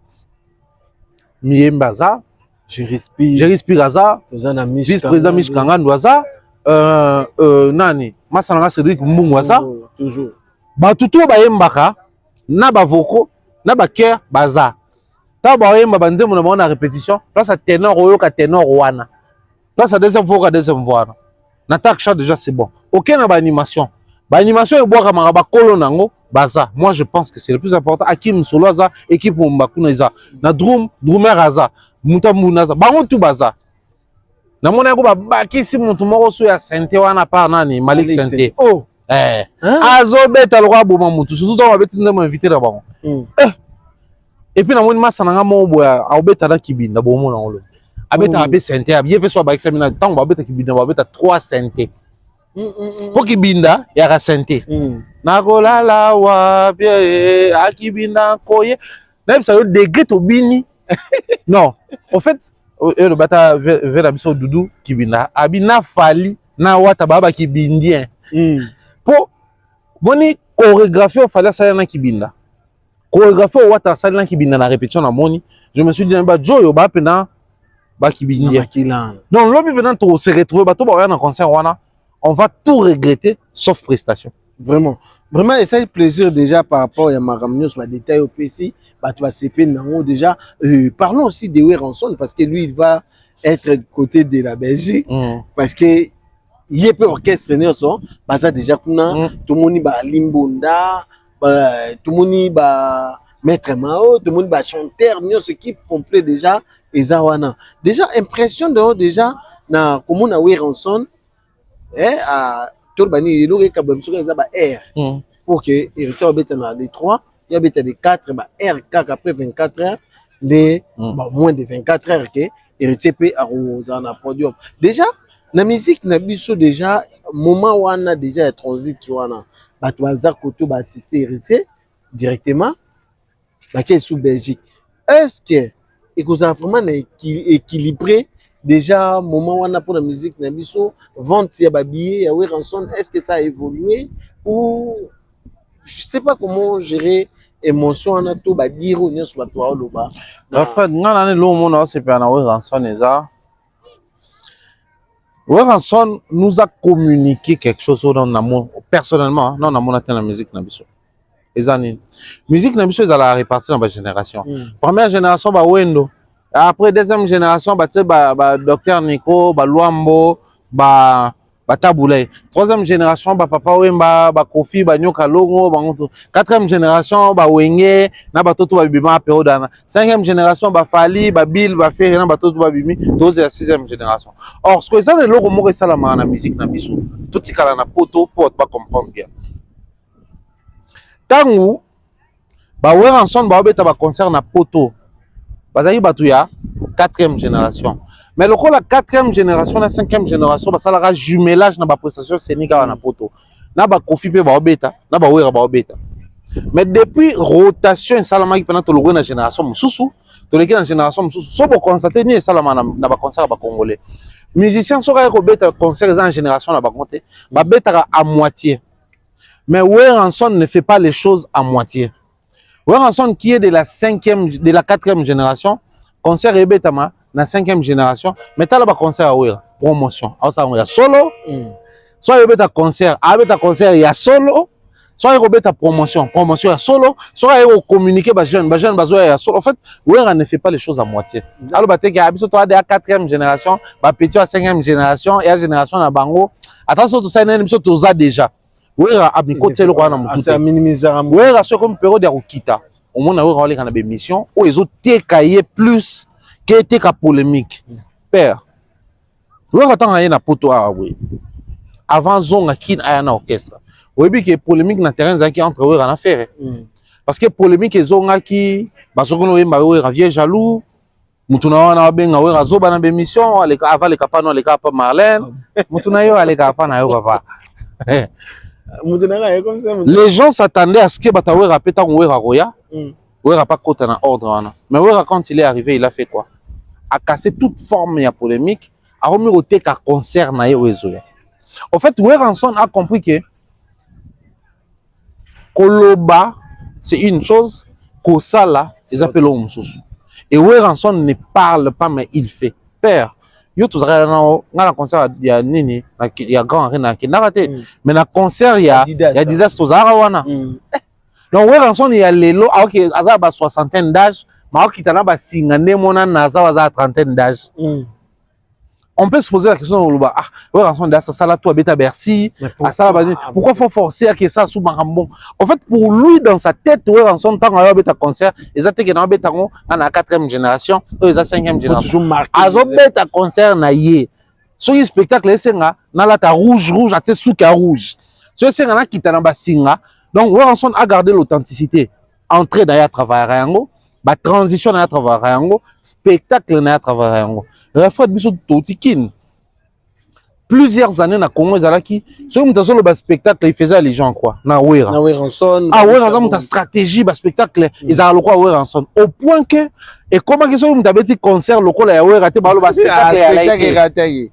miembaza je respire Aza, vice-président Mich Kangando Aza, nani, Masananga Cédric Mbungu Aza, toujours. Batutu bayembaka, na bavoko, na baker baza. Ta bayemba banze mon na répétition, place à ténor oyo ka ténor wana. Place à deuxième voix wana. Na taksha déjà c'est bon. OK na ba animation. Ba animation e boka manga ba kolo nango baza. Moi je pense que c'est le plus important. Akim Solo Aza, équipe Mbakuna Aza. Na drummer Aza. Muta munaza bango tu baza na mona ko babakisi muntu moko so ya sente wana pa nani Malik Sente azo beta lo kwa boma mutu surtout to babeti ndemo invité na bango et puis na moni masana nga mo boya abeta na kibinda bomo na ngolo abeta abe sente abie pe so babakisa mina tango babeta kibinda babeta 3 sente po kibinda ya ka sente na ko lala wa bie akibinda koye na bisa yo degré to bini. Non, en fait, le bata vers la mission Doudou Kibina, Abina Fali, na wata baba Kibindien. Pour moni chorégraphie au fallait ça na Kibinda. Chorégraphie au wata ça na Kibinda na répétition na moni. Je me suis dit ba Joyo ba pena ba Kibindien. Donc l'homme venant to se retrouver ba to ba na concert wana, on va tout regretter sauf prestation. Vraiment. Vraiment, et ça, plaisir déjà par rapport à Maramnios, sur les détails au PC, déjà. Parlons aussi de Weranson, parce que lui, il va être côté de la Belgique, parce que il y a peu orchestre, ça déjà, tout le monde va Limbonda, tout le monde va Maître Mao, tout le monde va chanter, ce qui complet déjà, et Zawana. Déjà, impression de déjà, na comment na Weranson, à tout le bani il aurait quand même sur les R pour que il retient des 3 il y a des 4 R après 24 heures de moins de 24 heures que il retient à un podium déjà la musique na biso déjà moment où on a déjà transit wana ba to bazar koto ba assister héritier directement ba qui est sous Belgique est-ce que il faut vraiment équilibré. Déjà, moment où on a pour la musique, vente ya babillet, ya rançon, est-ce que ça a évolué ou je sais pas comment gérer émotion wana to ba dire o nyonso bato ba oloba. Frère, nga na lo mona c'est pas na Weranson eza. Weranson nous a communiqué quelque chose dans l'amour personnellement, non na mona la musique na biso. Ezani. Musique na biso ezala répartie dans ba génération. Première génération ba Wendo. Après deuxième génération ba tse ba docteur Nico, ba Luambo, ba Taboulay. Troisième génération ba Papa Wemba, ba Kofi, ba Nyoka Longo, ba Ngoto. Quatrième génération ba Wenge, na ba Toto ba Bima Perodana. Cinquième génération ba Fali, ba Bill, ba Ferre, na ba Toto ba Bimi. Deuxième et sixième génération. Or ce que ça le logo mo ça la na musique na biso. Tout tikala na poto pour pas comprendre bien. Tangu ba Weranson ba obeta ba concert na poto. Bazali batu ya 4e génération. Mais le la 4e génération, la 5e génération, ça la jumelage na ba prestation scénique na poto. Na ba Kofi pe ba obeta, na ba Wera ba obeta. Mais depuis rotation salama qui pendant to logo na génération mususu, to leki na génération mususu, so bo constater ni salama na ba concert ba congolais. Musiciens so ka ko beta concert en génération na ba compter, ba beta à moitié. Mais Weranson ne fait pas les choses à moitié. Weranson qui est de la 4e génération, concert Ebetama, na 5e génération, mais t'as là-bas concert à Wera, promotion. Alors ça, il y a solo, soit il y a concert, il y a solo, soit il y a promotion, il y a solo, soit il y a communiquer, il y a solo. En fait, Wera ne fait pas les choses à moitié. Alors, il y a de la 4e génération, petit à 5e génération, et la génération à Bango. Attention, tout ça, il y a une émission, tout ça déjà. Wera a mis côté le roi na mutu. C'est minimiser. Wera c'est comme période de Rokita. Au moins Wera on les kana be mission où ils ont técaillé plus que téka polémique. Père. Wera tant na poto a oui. Avant zonga kin aya na orchestre. Oui bi que polémique na terrain zaki entre Wera na faire. Parce que polémique zonga ki basokono yemba Wera vieux jaloux. Mutu na wana benga Wera zoba na be mission avant le kapano le kapa Marlène. Mutu na yo ale kapa na yo papa. Les gens s'attendaient à ce que Batawera pète en Wera Roya. Wera pas côté dans ordre. Mais Wera, quand il est arrivé, il a fait quoi? A cassé toute forme de polémique, a remis au thé qu'à concert na Wezoya. En fait, Weranson a compris que Koloba, c'est une chose, Kosala, ils appellent Omsus. Et Weranson ne parle pas, mais il fait. Père. Yo tout ça na concert ya nini ya grand arena qui n'a raté mais na concert ya Didas to zara wana donc Weranson ya lelo ok azaba 60 d'âge mais ok tana ba singane mona na za wa 30 d'âge. On peut se poser la question au ah Weranson da ça là toi beta Bercy à ça pourquoi faut forcer à que ça sous Marambon. En fait pour lui dans sa tête Weranson tant à beta concert ils étaient que na beta on na 4e génération eux ils 5e génération azo beta concert na yé so y spectacle senga na la ta rouge à tse souka rouge so senga na kitana ba singa donc Weranson a gardé l'authenticité entrée dans ya travail yango ba transition na ya travail yango spectacle na ya travail yango refrain biso totikin plusieurs années na Congo ezalaki so mutazo le spectacle il faisait allusion quoi na Wera na Weranson Weranson ta stratégie ba spectacle ezala lokwa Weranson au point que et comment que so mutabeti concert lokola ya Wera te ba lo ba spectacle ya raté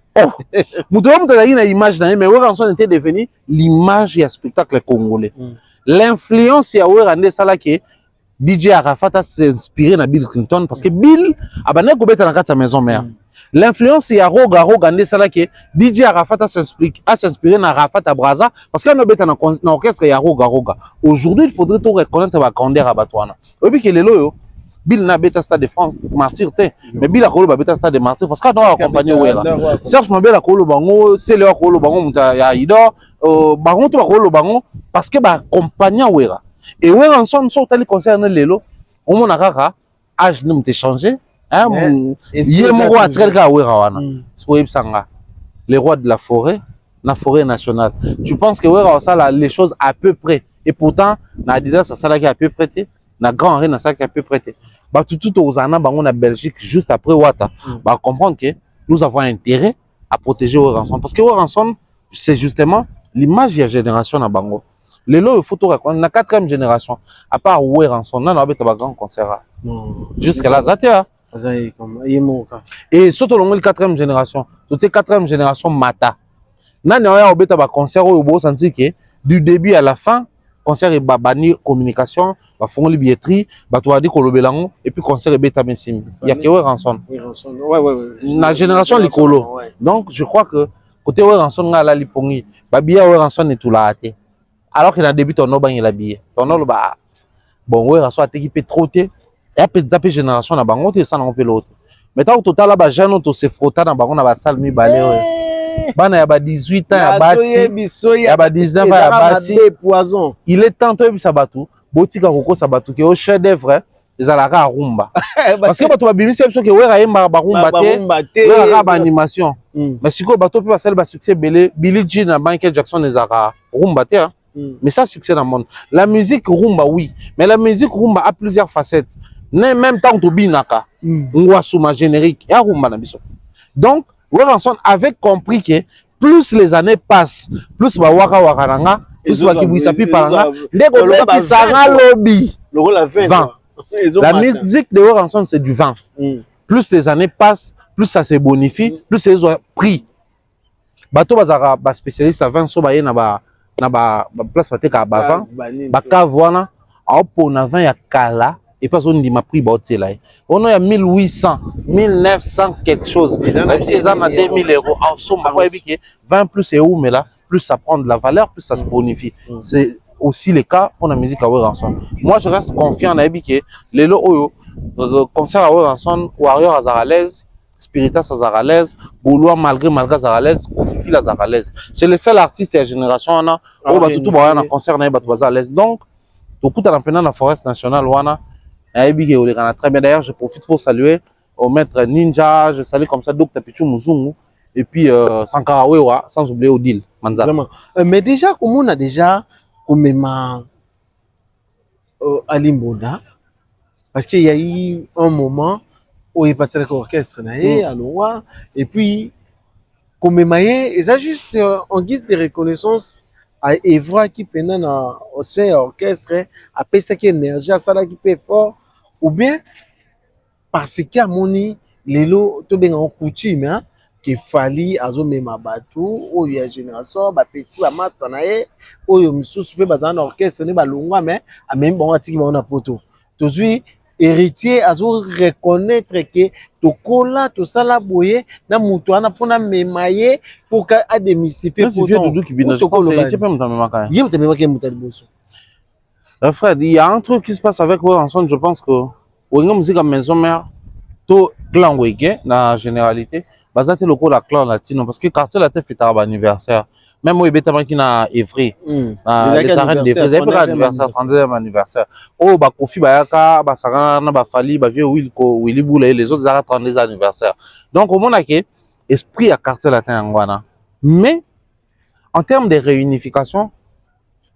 mutazo mutazaki na image na mais Weranson était devenu l'image ya spectacle congolais. L'influence ya Wera nde sala ke DJ Arafat a s'inspiré na Bill Clinton parce que Bill a bané ko beta na kati sa maison mère. L'influence ya Roga nde sala ke DJ Arafat a s'inspiré na Arafat à Braza parce qu'il a beta na orchestre ya Roga. Aujourd'hui, il faudrait tout reconnaître ba grandeur à Batouana. Obi ke lelo yo Bill na beta Stade de France martyr te mais Bill a kolo ba beta Stade de martyr parce qu'il doit accompagner Wera. Serge Mabel a kolo bango, c'est le kolo bango muta ya Idor bango to kolo bango parce que ba accompagner Wera. Et Weranson sort tali concerne lelo on mona kaka âge ne m'te changé hein yé mon roi trelka Wera wana soyeb sanga les rois de la forêt nationale. Tu penses que Wera ça les choses à peu près et pourtant na Adidas ça là qui à peu près na grand arena ça qui à peu près bah tout aux années bango na Belgique juste après Wata bah comprendre que nous avons intérêt à protéger Weranson parce que Weranson c'est justement l'image de la génération na bango. Les lots, il faut tout raconter. La 4e génération, à part Weranson, on a un grand concert. Jusqu'à la Zatea. Et surtout, la 4e génération, toute cette 4e génération, Mata. On a un concert où on senti que du début à la fin, concert et bani communication ba fongoli billetterie ba to adi kolobelango et puis concert et beta messim il y a que ranson ouais na génération likolo donc je crois que côté ranson nga la lipongi ba bia ranson et tout là alors que dans début ton ba la billet ton no ba bon ranson a équipé trop té et après zappé génération na bango te ça na pe l'autre mais tant au total là ba jeune to se frotta na bango na ba salle mi balé bana ya ba 18 ans ya basi ya ba 19 ans ya basi poison il est temps to ebisa bato botika kokosa bato ke au chef d'œuvre ezalaka rumba parce que bato babimisi biso ke wera yemba ba rumba te wera ba animation mais siko bato pe basali ba succès belé Billie Jean na Michael Jackson ezaka rumba te mais ça succès dans le monde la musique rumba oui mais la musique rumba a plusieurs facettes même temps to binaka ngwasuma générique ya rumba na biso donc Weranson avait compris que plus les années passent, plus ba waka wakaranga, plus ba kibwisa pi paranga, ndeko beti sanga lobby. Vent. La musique de Weranson c'est du vent. Plus les années passent, plus ça se bonifie, plus ils ont pris. Bato bazaka ba spécialiste à vent so ba ye na ba place pateka ba vent, ba kavwana, a po na vent ya kala. Et pas on dit ma prix là. On a 1800, 1900 quelque chose. Même si ils ont 2000 euros, en somme, 20 plus euros, mais là, plus ça prend de la valeur, plus ça se bonifie. C'est aussi le cas pour la musique à Weranson. Moi, je reste confiant dans que les concert à Weranson, Warrior à Zaralaise, Spiritas à Zaralaise, Boulois malgré Zaralaise, Kofifi à Zaralaise. C'est le seul artiste de la génération, on a un concert à Zaralaise. Donc, tout le monde dans la forêt nationale, très bien. D'ailleurs, je profite pour saluer au maître Ninja, je salue comme ça Dr Pichu Muzungu et puis Sankara Wewa, sans oublier Odile Manza. Vraiment. Mais déjà, comme on a déjà comme Alimboda, parce qu'il y a eu un moment où il passait avec l'orchestre à Loa, et puis comme ils ont juste en guise de reconnaissance à Evra qui pendant au sein orchestre à penser qu'il énergie à ça qui peut fort ou bien parce qu'il y a moni lelo to benga en coutume hein qu'il fallait azo mema batou ou ya génération ba petit ba massa na ye oyo misusu pe bazana orchestre ne balongwa mais a même bon atiki ba na poto tozui héritier azo reconnaître que tokola tosala boye na mutu ana pona memaye pour ka a démystifier frère, il y a un truc qui se passe avec Weranson, je pense que la musique à maison mère tout clan wege na généralité bazate loko la clan latino parce que quartier la tête fait un anniversaire même moi beta qui na Evry les arènes des frères pour anniversaire 32e anniversaire oh ba Kofi bayaka ba Sarana na ba Fali ba vieux Willy Boula et les autres arènes 32 anniversaire donc au monde que esprit à quartier latin ngwana mais en termes de réunification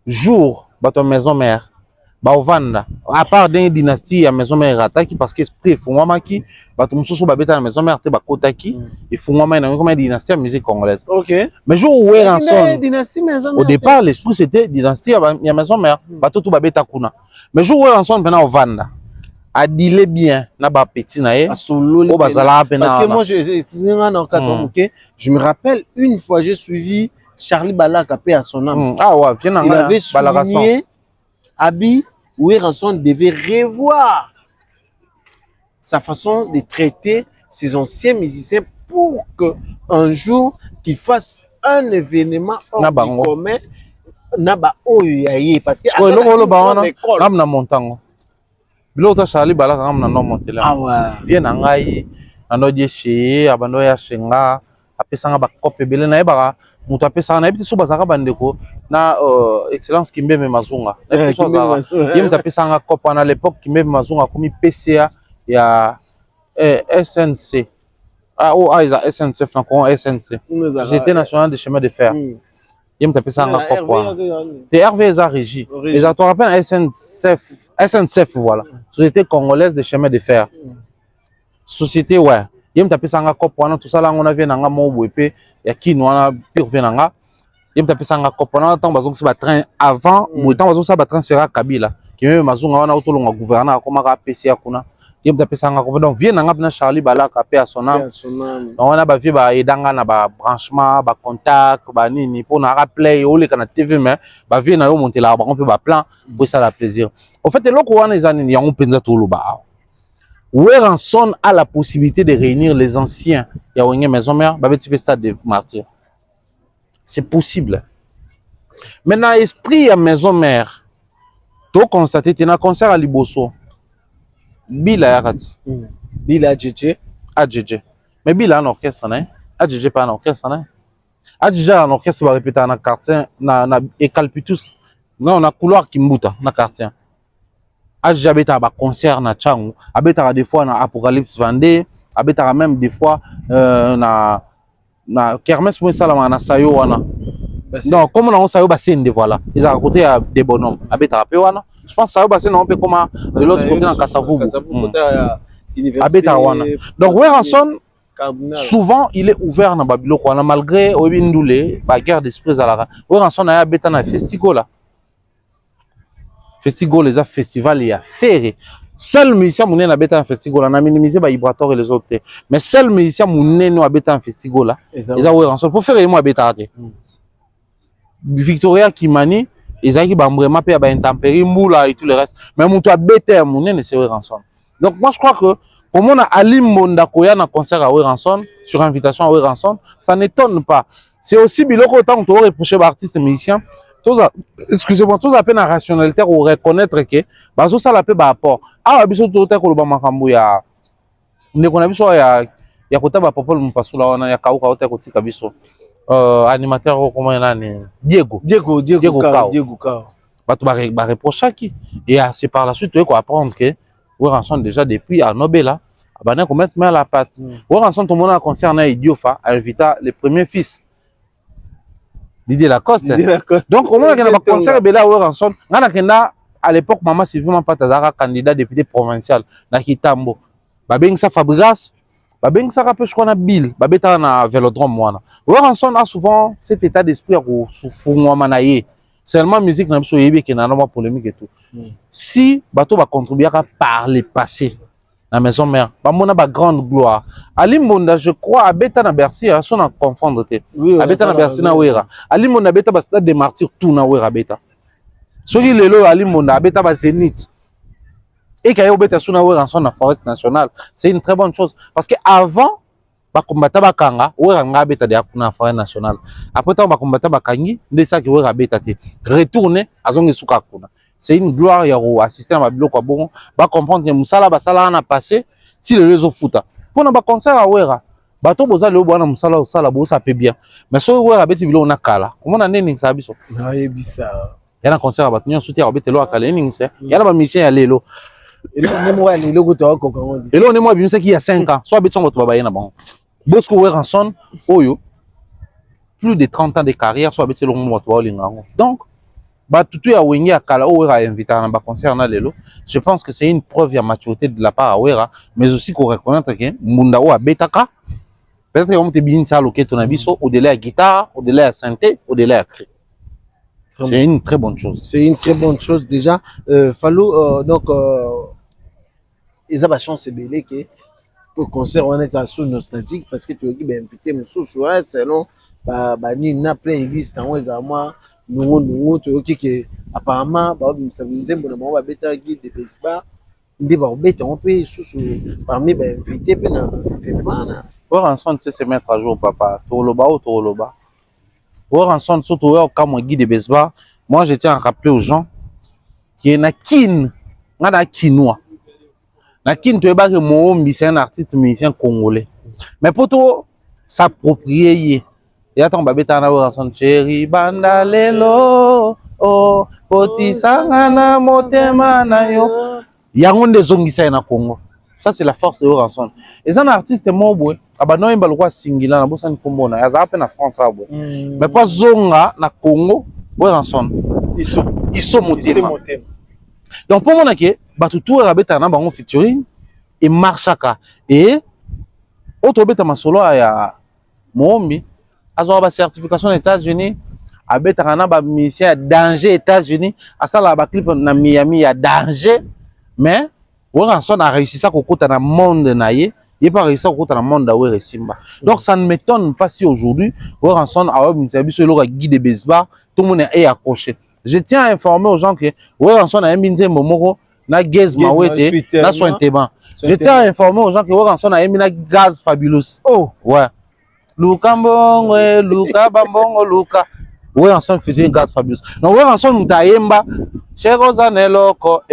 jour bato maison mère Baovanda, à part d'une dynastie à maison mère rataki parce que esprit fumamaki, bato mususu babeta na maison mère te bakotaki et fumama na comme dynastie à musique congolaise. OK. Mais jour où Weranson dynastie maison mère. Au départ l'esprit c'était dynastie à maison mère, bato tout babeta kuna. Mais jour où Weranson pena ovanda. A dilé bien na ba petit na ye. Au bazala pena. Parce que moi je me rappelle une fois j'ai suivi Charlie Balaka paix à son âme. Ah ouais, viens il avait souligné Abi Weranson devait revoir sa façon de traiter ses anciens musiciens pour qu'un jour qu'il fasse un événement hors du commun naba oyaye parce que na montango bilota Charlie Balaka ngamna no montela vient na ngai ando die abando ya shenga apesanga ba kope belé na yebaka mutu apesanga na yebiti so bazaka bandeko na excellence Kimbembe Mazunga yem tapesanga kope na l'époque Kimbembe Mazunga komi PCA ya SNC SNCF na Congo SNC Société nationale de chemin de fer yem tapesanga kope te RVZ régie les autres rappellent SNCF voilà Société congolaise de chemin de fer société ouais yem tapesanga kope wana tout ça là on a vient nga mo boepe ya kinwana pire venanga yem tapesanga kope wana tant bazong ba train avant ou tant bazong ba train sera Kabila qui même mazunga wana otolonga gouverneur akoma ka PCA kuna il me tapé ça donc vieux na Charlie Balaka paix à son âme on a ba vie ba edanga na ba branchement ba contact ba nini pour na rappeler ou les kana TV mais ba vie na yo monter là on peut ba plan pour ça la plaisir au fait le ko wana ezani ya on penza tout le ba Weranson a la possibilité de réunir les anciens ya wenge maison mère ba petit stade de martyr c'est possible maintenant esprit à maison mère to constater tu na concert à Liboso Bila yakati. Bila Djidje. Djidje. Mais Bila en orchestre, né? Djidje pas en orchestre, né? Djidje en orchestre va répéter dans quartier, na Ekalpitus. Non, na couloir qui mbuta na quartier. Djidje abeta ba concert na Changu, abeta des fois na Apocalypse Vendée, abeta même des fois na Kermesse pour ça na Sayo wana. Non, comme on Sayo Bassende voilà. Ils ont à côté des bonhommes, abeta pe wana. Je pense que ça va un peu comme de l'autre côté dans Kassavou. Donc, Weranson, souvent, il est ouvert dans Babylone. Malgré la guerre d'esprit à la Weranson a habité dans un festival. Festival, les festivals, il y a fait. Seul musicien qui a habité dans un festival, on a minimisé les Ibrator et les autres. Mais seul musicien qui a habité dans un festival, il a Weranson. Pour faire les mots habiter. Victoria Kimani. Ils ont vraiment payé à intempéries, moula et tout le reste. Mais mon toit bête, mon nez, c'est Weranson. Donc moi je crois que comme on a Ali Monda Koya dans concert à Weranson, sur invitation à Weranson, ça n'étonne pas. C'est aussi biloko autant qu'on reprocher aux artistes et musiciens. Excusez-moi, tous à peine la rationalité ou reconnaître que bazo ça la paix par rapport. Ah biso tout est koloba makambo ya ne konabi so ya kotaba popol mpasula wana ya kauka ote kotika biso. Animateur comment il a Diego Kao. Bato ba reprocher qui et c'est par la suite tu vas apprendre que Weranson déjà depuis à Nobela abana ko mettre main à la patte. Weranson tout le monde a concerné Idiofa a invité les premiers fils Didier Lacoste. Donc on a un concert bela Weranson ngana kenda à l'époque maman Sylvie Mampatazara candidat député provincial na Kitambo. Ba bengsa Fabregas Babeng ça rappelle je crois na Bill, babeta na Vélodrome wana. Weranson a souvent cet état d'esprit à souffrir manaye. Seulement musique na biso yebe ke na normal polémique et tout. Si bato ba contribuer par le passé na maison mère, ba mona ba grande gloire. Ali Monda je crois abeta na Bercy a son à confondre te. Abeta na Bercy na Wera. Ali Monda abeta ba stade des martyrs tout na Wera beta. Soki lelo Ali Monda abeta ba Zénith. Et qu'il y a Weranson dans la forêt nationale, c'est une très bonne chose. Parce qu'avant, on combattait Bakanga, Weranga beta dans la forêt nationale. Après, on combattait Bakangi, c'est ça qui Weranga beta. Retourner à Zongi Soukakuna. C'est une gloire, il y a assisté à ma bloc à bon, va comprendre que Moussala Basala a passé, si le réseau fouta. Pour un concert à Wera, bateau boza le bois na Moussala Sala Bosa peut bien. Mais si Wera beti bilo na kala, comment on a né ça biso? Ah, bizarre. Il y a un concert à Batunion, soutien à beti lo à Kala, il y a un mission à Lelo. Et là, on est moi, il y a 5 ans. Soit Betson, votre babaye, bon. Bosco Weranson, Oyo, plus de 30 ans de carrière, soit Betson, votre donc, tout à Wengi à Kala, Owera invité à un concert, je pense que c'est une preuve de maturité de la part à Owera, mais aussi qu'on reconnaître que Mundao a Betaka, peut-être qu'on te bien ça, ton abisso, au-delà de la guitare, au-delà de la synthé, au-delà de la cri. C'est une très bonne chose. C'est une très bonne chose déjà. Fallou, donc, ils ont la chance de belé que pour concert on est sous nostalgique parce que tu as dit invité monsieur choix selon ni na playlist en ouais moi nous tu as que apparemment ça me dit bon moi beta guide de Besba ndé ba beta on peut sous parmi invité pe na événement na Weranson c'est mettre à jour papa Toloba Weranson surtout au guide de Besba moi je tiens à rappeler aux gens qui est na kin ngana kinois. Nakin tu es que Moombi c'est un artiste musicien congolais. Mais pour toi, s'approprier. Et attends, babeta na Weranson chéri banda lelo oh poti sangana motema na yo. Yango nde zongisa na Congo. Ça c'est la force de Weranson. Et c'est un artiste mobwe, abano imba lokwa singila na bosa ni kombo na. Yaza pe na France abwe. Mais pas zonga na Congo, Weranson. Iso motema. Donc pour moi que batutu rabeta na bango featuring et marchaka et autre beta masolo ya Moombi azo ba certification aux États-Unis abeta na ba musicien danger États-Unis asala ba clip na Miami ya danger mais Ranson a réussi ça kokota na monde na ye, il pas réussi à kokota na monde da Simba. Donc ça ne m'étonne pas si aujourd'hui Ranson a biso lo guide de Besbar, tout le monde est accroché. Je tiens à informer aux gens que Ranson a un momoko na Gaz Mawete na son Teban. Je tiens à informer aux gens que Ranson a un Gaz Fabulous. Oh ouais. Luka Mbongo, Luka Bambongo, Luka. Ranson faisait un Gaz Fabulous. Donc Ranson mutayemba Cheroza eloko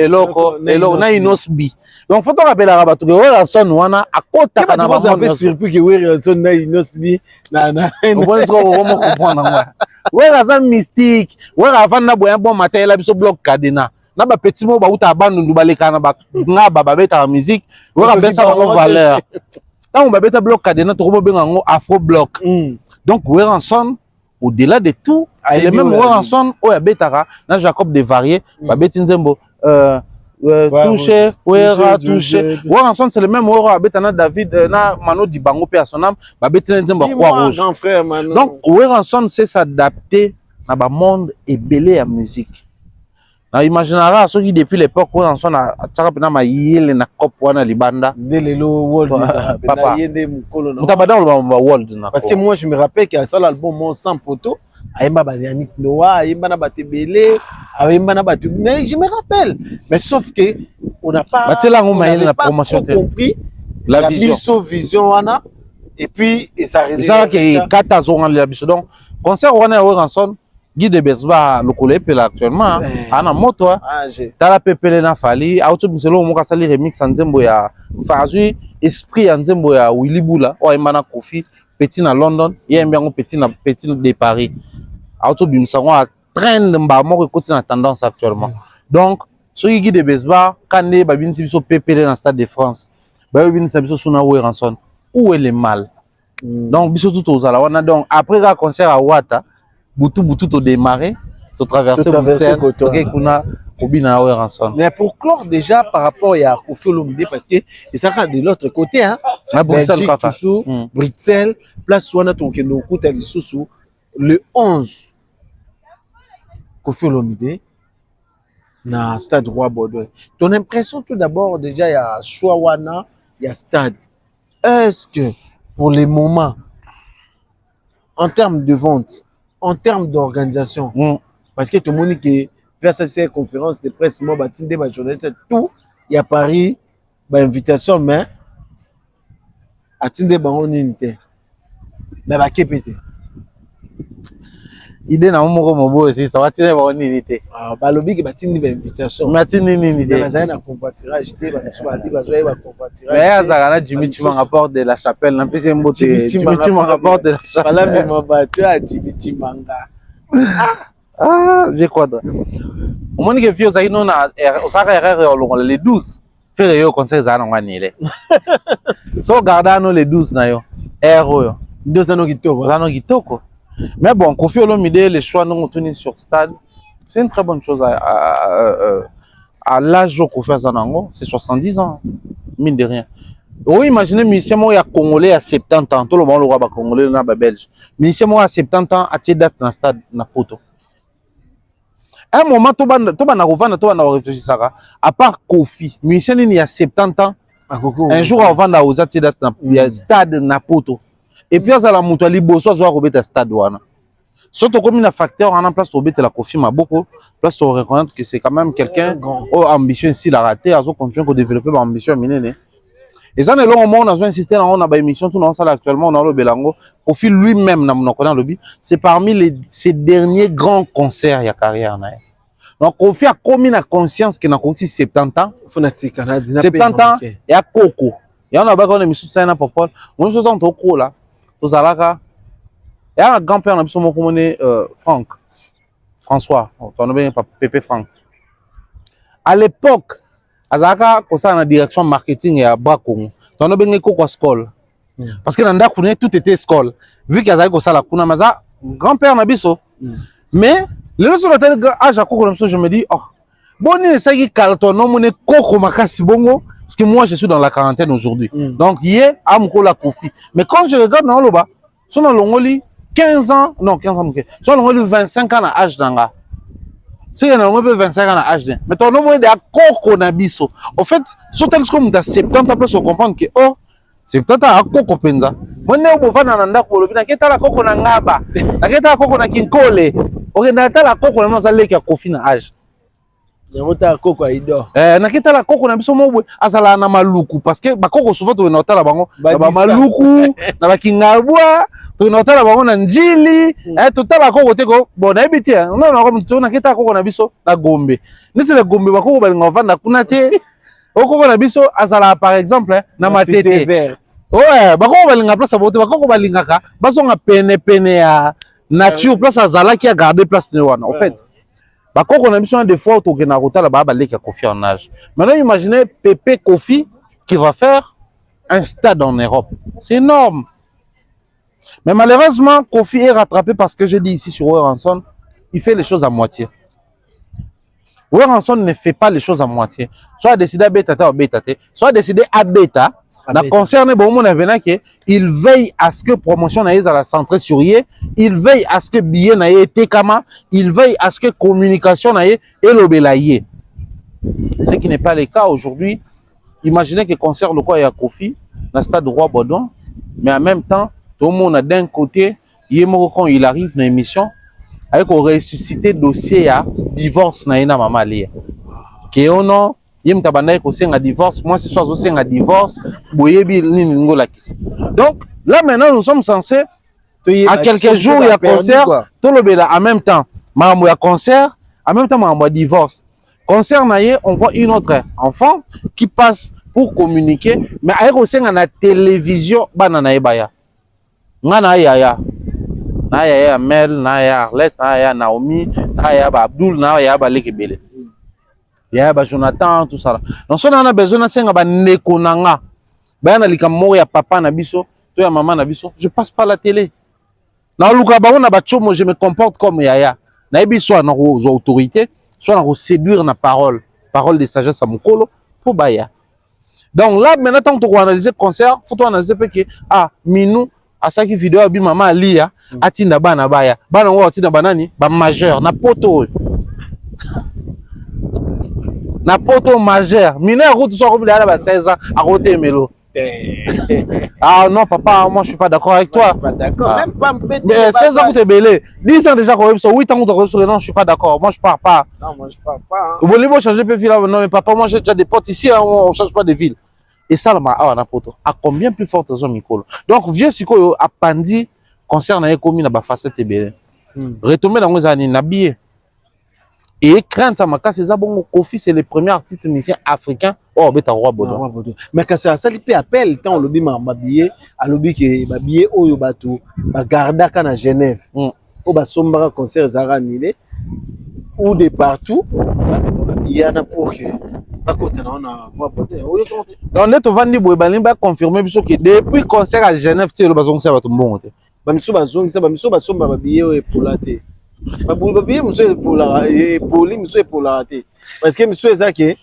na inosbi. Donc faut te rappeler la rabat que Ranson wana akota kana ba monde surpris que Ranson na inosbi na on peut se comprendre ngwa. Ranson mystique, avant na boya bon matin la biso bloc cadena. Na ba petit mo ba uta bandundu baleka na ba ngaba ba beta musique, ba besa ba valeur. Tant on ba beta bloc cadena to ko benga ngo afro bloc. Donc Ranson au-delà de tout, c'est le même Ranson où il y a Jacob de Varier, Babeti Nzembo, touché, touché. Ranson c'est le même où il y a David, Mano Dibango, Père son âme, Babeti Nzembo, Croix-Rouge. Donc, Ranson sait s'adapter à un monde et belé à musique. Imaginera ceux qui depuis l'époque où Ranson a tsakapena ma yele na cop wana libanda dès le world papa parce que moi je me rappelle qu'il y a ça l'album Mon Sang Poto ayemba ba Yannick Noah ayemba na batebele ayemba na batu mais je me rappelle mais sauf que on n'a pas compris la vision wana et puis et ça ça que 14 ans la biso donc concert wana Ranson Guy de Besbar le collègue actuellement ana moto tala pepele na fali auto biselo mo ka sali remix nzembo ya fazu esprit ya nzembo ya Willy Bula o imana Kofi petit na London yembe ngo petit de Paris auto bimsango a trend mba mo ko na tendance actuellement donc ce Guy de Besbar kane ba binti biso pepele na Stade de France ba binti biso suna Ranson où est le mal donc biso tout ozala wana donc après le concert à Ouata Boutou to démarrer, to traverser Bruxelles, ok kuna Obina Ranson. Mais pour clore déjà par rapport à Kofi Olomide parce que et ça de l'autre côté hein, Bruxelles toujours Bruxelles, place wana ton kendo kuta lisusu le 11 Kofi Olomide na Stade Roi Baudouin. Ton impression tout d'abord déjà il y a choix wana, il y a stade. Est-ce que pour les moments en termes de vente en termes d'organisation, parce que tout le monde qui fait ces conférences de presse, moi, des journalistes, tout, il y a Paris, invitation, mais à Tinde Baron Unité. Mais à Képété. Idée na moko mobo aussi, ça va Tinde Baron Unité. Ah, balobi qui batine des invitations. Mais Tinde Unité. Mais ça na convoiturage, j'étais ba soba di ba joie ba convoiturage. Mais azakana Jimmy Chimanga rapport de la chapelle, na pese mbote Jimmy Chimanga rapport de la chapelle. Voilà mais moi tu as Jimmy Chimanga. J'ai quoi de. Au moins que vieux ça non na osaka erreur le 12. Faire yo conseil za na ngwanile. So gardano le 12 na yo. Erreur yo. Ndio zano kitoko. Mais bon, Kofi Olomide, les choix non tenus sur stade, c'est une très bonne chose. À l'âge où Kofi Azanango, c'est 70 ans, mine de rien. Oui, imaginez, musicien moi, il y a Congolais à 70 ans, tout le monde aura Congolais, il y a Belge. Musicien moi à 70 ans, à tes dates dans le stade, na poto. À un moment, tout le monde a réfléchi ça. À part Kofi, musicien il y a 70 ans, un jour avant d'avoir tes dates dans le stade, na poto. Et puis, à la moutali, bosso, soit robé stade wana. Surtout comme il y a facteur en place robé la Kofi m'a beaucoup, place pour reconnaître que c'est quand même quelqu'un qui a ambition ici, il a raté, à continuer à développer mon ambition minée. Et ça, c'est long moment, on a insisté dans une émission, tout le monde actuellement, on a le Belango. Kofi lui-même, c'est parmi ses derniers grands concerts il y a carrière. Donc, Kofi a commis la conscience qu'il a aussi 70 ans. 70 ans, il y a Coco. Il y a une émission de ça, pour Paul. On se sent trop là. Il y a un grand-père, Franck, François, Pépé Franck. À l'époque, Azaka, comme ça, la direction marketing et à Bracongo, on a bien quoi Skol. Parce que dans tout était Skol. Vu qu'il y a ça, la Kuna Maza, grand-père Nabiso. Mais, le reste de l'hôtel, je me dis, oh, bon, il y a un carton, non, on est Coco Makasi Bongo. Parce que moi, je suis dans la quarantaine aujourd'hui. Donc, hier, à la Kofi. Mais quand je regarde dans le bas, sont dans l'ongoli 15 ans, non, 15 ans, sont dans l'ongoli 25 ans à âge d'anga. c'est que on peut 25 ans à âge mais ton nom est à coco na biso en fait surtout comme tu as 70 ans pour comprendre que oh c'est peut-être à coco penza moi ne bo vana na ndako lobi na keta la coco na ngaba na keta la coco na kinkole ok na la coco na nozale ki Kofi na âge Yamota coco ido na keta la coco na biso mo azala na maluku parce que ba coco souvent to na otala bango ba maluku na ba kingabwa to na otala bango na njili to tala coco te ko bon na ebiti non non to na keta coco na biso na Gombe neti na Gombe ba coco ba linga vanda kuna te coco na biso azala par exemple na matete verte ouais ba coco ba linga place bote ba coco ba lingaka bazonga pene ya nature place azala qui a gardé place ne wana en fait bah, quand on a besoin de fois au Kenarota là-bas, bah, les Kofi en âge. Maintenant, imaginez Pépé Kofi qui va faire un stade en Europe. C'est énorme. Mais malheureusement, Kofi est rattrapé parce que j'ai dit ici sur Warrenson, il fait les choses à moitié. Warrenson ne fait pas les choses à moitié. Soit décidé à bêta ou bêta, soit décidé à bêta. La concerne bon monde événement que il veille à ce que promotion naïs à la centrée sur yé, il veille à ce que billet naïe été kama, il veille à ce que communication naïe et l'obélaïe. Ce qui n'est pas le cas aujourd'hui. Imaginez que concert le quoi il y a Kofi dans le stade Roi Baudouin, mais en même temps tout le monde d'un côté, quand il arrive dans l'émission avec un ressuscité dossier à divorce naïe na maman lié. Que on yem tabanda ko senga divorce moi ce soir zo senga divorce boyebi nini ngola kisa donc là maintenant nous sommes censés à quelques jours il y a concert tout le bela en même temps mambo ya concert en même temps mambo divorce concert naie on voit une autre enfant qui passe pour communiquer mais avec ko senga na télévision bana na ebaya ngana ya na ya Mel na ya Arlette na ya Naomi na ya Abdul na ya Lekebele. Il y a Jonathan, tout ça là. Donc, si on a besoin de faire un nekonanga, ben on a likamoro ya papa na biso, toi ya maman na biso, je passe par la télé. Na luka ba on a bachomo, je me comporte comme yaya. Na ebi soit na autorité, soit na séduire na parole de sagesse à mukolo pour baya. Donc là maintenant tant que tu analyser concert, faut tu analyser que ah minou à ça qui vidéo abi maman alia atinda bana baya. Bana ngo atinda banani ba majeur na poto. Na poto majeur mineur route soit comme à 16 ans à côté mélo. Ah non papa moi je suis pas d'accord avec toi. Pas d'accord même pas mais 16 ans tu es belé 10 ans déjà quand 8 ans non je suis pas d'accord moi je pars pas. Non moi je pars pas. Vous voulez changer de ville non mais papa moi j'ai déjà des potes ici on change pas de ville et ça là na poto à combien plus forte zone micro donc vieux siko a pandi concerne les communes ba facette belé retomber dans les années nabillé. Et crainte à ma casse, c'est bon. Kofi, c'est le premier artiste musicien africain. Oh, bête à Roi Baudouin. Mais quand ça lui peut appel, tant le bima mabillé, à l'obi qui mabillé au yobato, ba garda kana Genève, au ba sombra concert zara nile, ou de partout, il y en a pour que. Pas côté on a Roi Baudouin. Donc net vandi boebalim ba confirmer biso que depuis concert à Genève, c'est le bazon ça va tout bon. Ba miso bazong ça ba miso ba somba mabillé pour la té. Babouye monsieur pour la et pour lui monsieur pour la rater parce que monsieur Ezake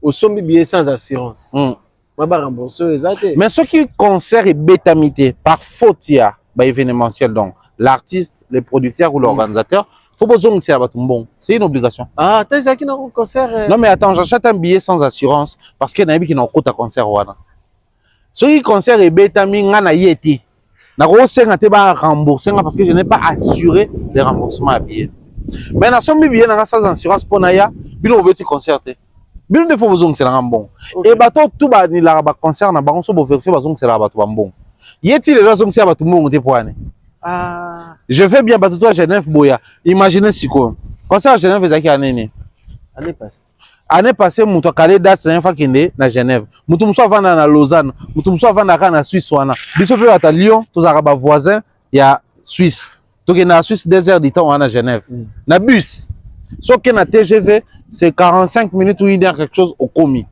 au sommet billet sans assurance moi ba rembourser Ezake mais ce qui concert est bétamité par faute ya ba événementiel donc l'artiste les producteurs ou l'organisateur faut besoin que ça va tout bon c'est une obligation ah t'as Ezake dans concert non mais attends j'achète un billet sans assurance parce que nabi qui n'a aucun concert wana ce qui concert est bétamine ngana yeti na senga te ba rembourser parce que je n'ai pas assuré les remboursements à billets. Mais na somme billet na sans assurance pour naya, bino obeti concert te. Bino de faut besoin c'est la bon. Et bato tout ba ni la ba concert na bango so bo vérifier besoin c'est la ba tout bon. Yeti les raisons c'est ba tout bon te poane. Ah, je fais bien bato toi Genève boya. Imaginez siko. Concert à Genève ezaki année passée. Année passée, muto kale date c'est une fois kende na Genève. Muto muso vanda na Lausanne, muto muso vanda ka na Suisse wana. Biso pe à Lyon, tous araba voisins, il y a Suisse. Donc na Suisse 2 heures du temps à Genève. Na bus. Sauf que na TGV, c'est 45 minutes ou 1 heure quelque chose au commis.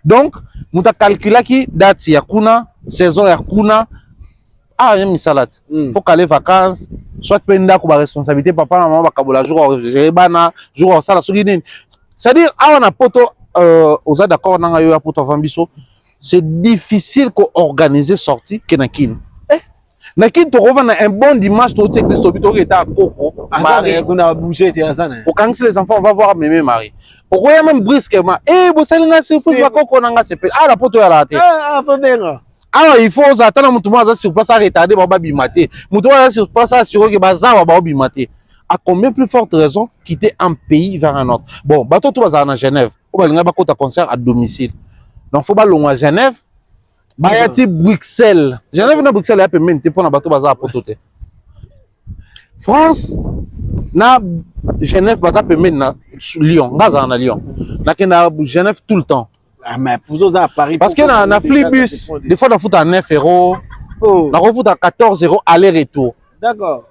Donc, muto calcula ki date ya kuna, saison ya kuna. Ah, y'a mis salade. Faut caler vacances, soit penda ko ba responsabilité papa maman ba kabola jour gérer bana, jour ça la soukine. C'est-à-dire, on a poto aux d'accord dans la poto Fambiso, c'est difficile qu'organiser sortie kenakin. Naki to revendre un bon dimanche to tse Christo bito qui était à Coco. Marie kuna bouger ti azana. Au quand les enfants on va voir mémé Marie. Au roya même brusquement vous savez nga surprise ba Coco nanga c'est la poto ya la tête. Pas bien. Alors il faut attendre mutu mo sur place à retarder ba bimate. Mutu mo sur place à sur que baza ba bimate. À combien plus forte raison quitter un pays vers un autre. Bon, bateau tout bazar en Genève. On va linga ba kota concert à domicile. Donc faut ba longa à Genève. Bayati Bruxelles. Genève na Bruxelles ya pemene te pona bateau bazar poto te. France na Genève bazar pemene na Lyon, ngaza na Lyon. Na kena Genève tout le temps. Ah mais pour eux à Paris parce que na Flixbus des fois on fout à 9 €, on fout à 14 € aller-retour. D'accord.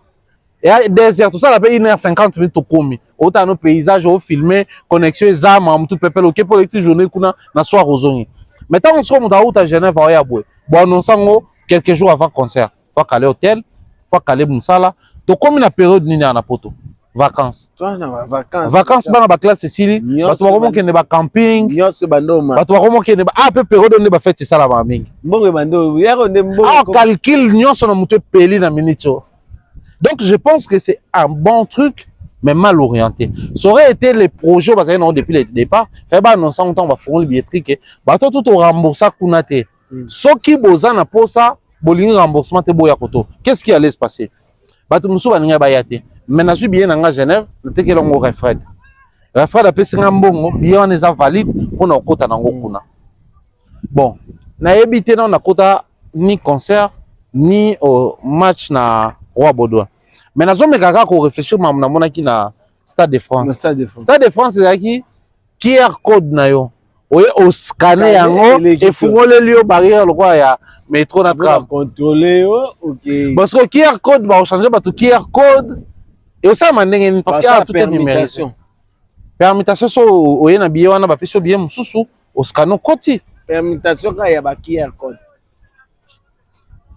Et à désert tout ça la paye 1h50 minutes au commis. Autant nos paysages au filmer, connexion exam tout peuple OK pour les journée kuna na soir ozongi. Maintenant on se remonte à Genève à Bois. Bon on sango quelques jours avant concert. Faut qu'aller hôtel, faut qu'aller Moussala. To comme na période nini na poto. Vacances. Toi na vacances. Vacances bana ba classe Cécile, bato ba ko kende ba camping. Nyos bandoma. Bato ba ko kende ba peu période on ba fête ça la ba mingi. Mbongo bando, yaro ndé mbongo. Ah calcul nyos na mutu peli na minito. Donc je pense que c'est un bon truc mais mal orienté. Ça aurait été les projets parce que depuis le départ, fait ba non sans temps va fournir le billetterie que bato tout au rembourser kunate. Soki boza na posa bolingi remboursement te boya koto. Qu'est-ce qui allait se passer? Bato musu ba ninga ba yate. Mais je suis bien à Genève, je suis bien à Refred. Refred a fait un bon, bien on valide pour nous côté na bon, na évité na kota ni concert ni match na Roi Baudouin. Mais na zone kaka ko réfléchir na mona ki na Stade de France. Stade de France c'est qui QR code na yo. Oye o scanner yango et fungole lio barrière le quoi ya métro na tram. Contrôler OK. Parce que QR code va changer ba tout QR code. Et aussi, parce qu'il y a tout est numérique. Permutation, so oye na billet wana ba peso billet mususu au scanner côté. Permutation ka ya ba QR code.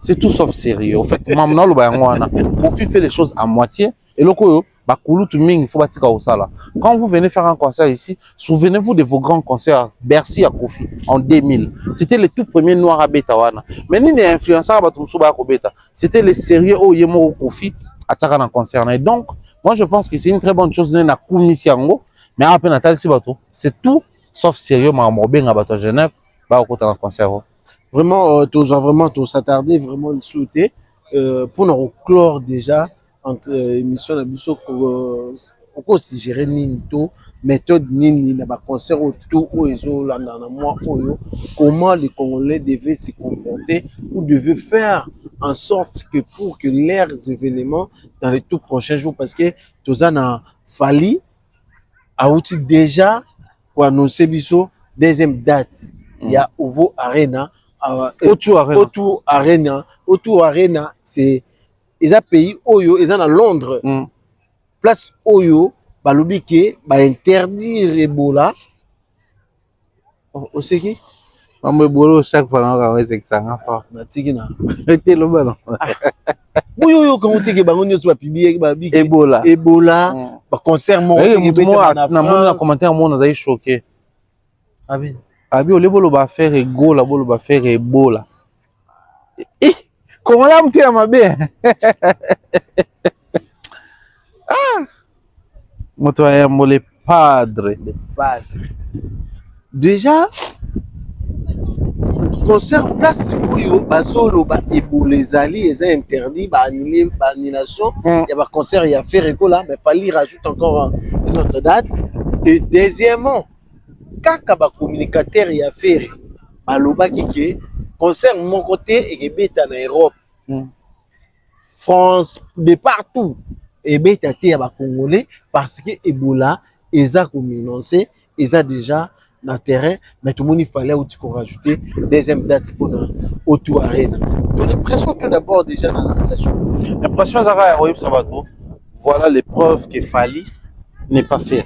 C'est tout sauf sérieux. En fait, maintenant le ba wana, Kofi fait les choses à moitié et loko ba kulutu mingi faut batika osala. Quand vous venez faire un concert ici, souvenez-vous de vos grands concerts Bercy à Kofi en 2000. C'était le tout premier noir à beta wana. Mais ni les influenceurs ba tumsu ba ko beta. C'était les sérieux au yemo Kofi attaquant en concert. Et donc, moi je pense que c'est une très bonne chose de na kumisiango, mais après Natal si bateau, c'est tout sauf sérieux ma mobenga bateau à Genève, ba au côté en concert. Vraiment tu dois vraiment s'attarder vraiment le souhaiter pour nous clore déjà entre émission na biso ko si gérer nini to méthode nini na ba concert tout o ezo landa na moi oyo comment les Congolais devaient se comporter ou devaient faire en sorte que pour que leurs événements dans les tout prochains jours parce que tozana fali a outil déjà pour annoncer biso deuxième date il y a Ovo Arena Autour Arena c'est ils a pays oyo ils en Londres place oyo balobi ke ba interdire Ebola o c'est qui Mambo bolo chaque fois na ka sanga pa na tiki na te lo bana oyo quand tiki bango nyotso ba publier ba bi Ebola ba concert mo na mona na commentaire mo na zai choqué abi ole bolo ba faire Ebola bolo ba faire Ebola comment là mtia mabe moto ya mole padre déjà concert place oyo bazolo ba Ebola ezali eza interdit ba annuler ba annulation il y a ba concert il y a faire écola mais fallait rajouter encore une autre date et deuxièmement kaka ba communicateur ya faire baloba kike concert mon côté et beta en Europe France de partout et beta te ya ba congolais parce que Ebola eza communiqué eza déjà dans terrain mais tout le monde il fallait aussi qu'on rajouter deuxième date pour Autour Arena. Donc l'impression tout d'abord déjà dans l'impression ça voilà les preuves que Fali n'est pas fait.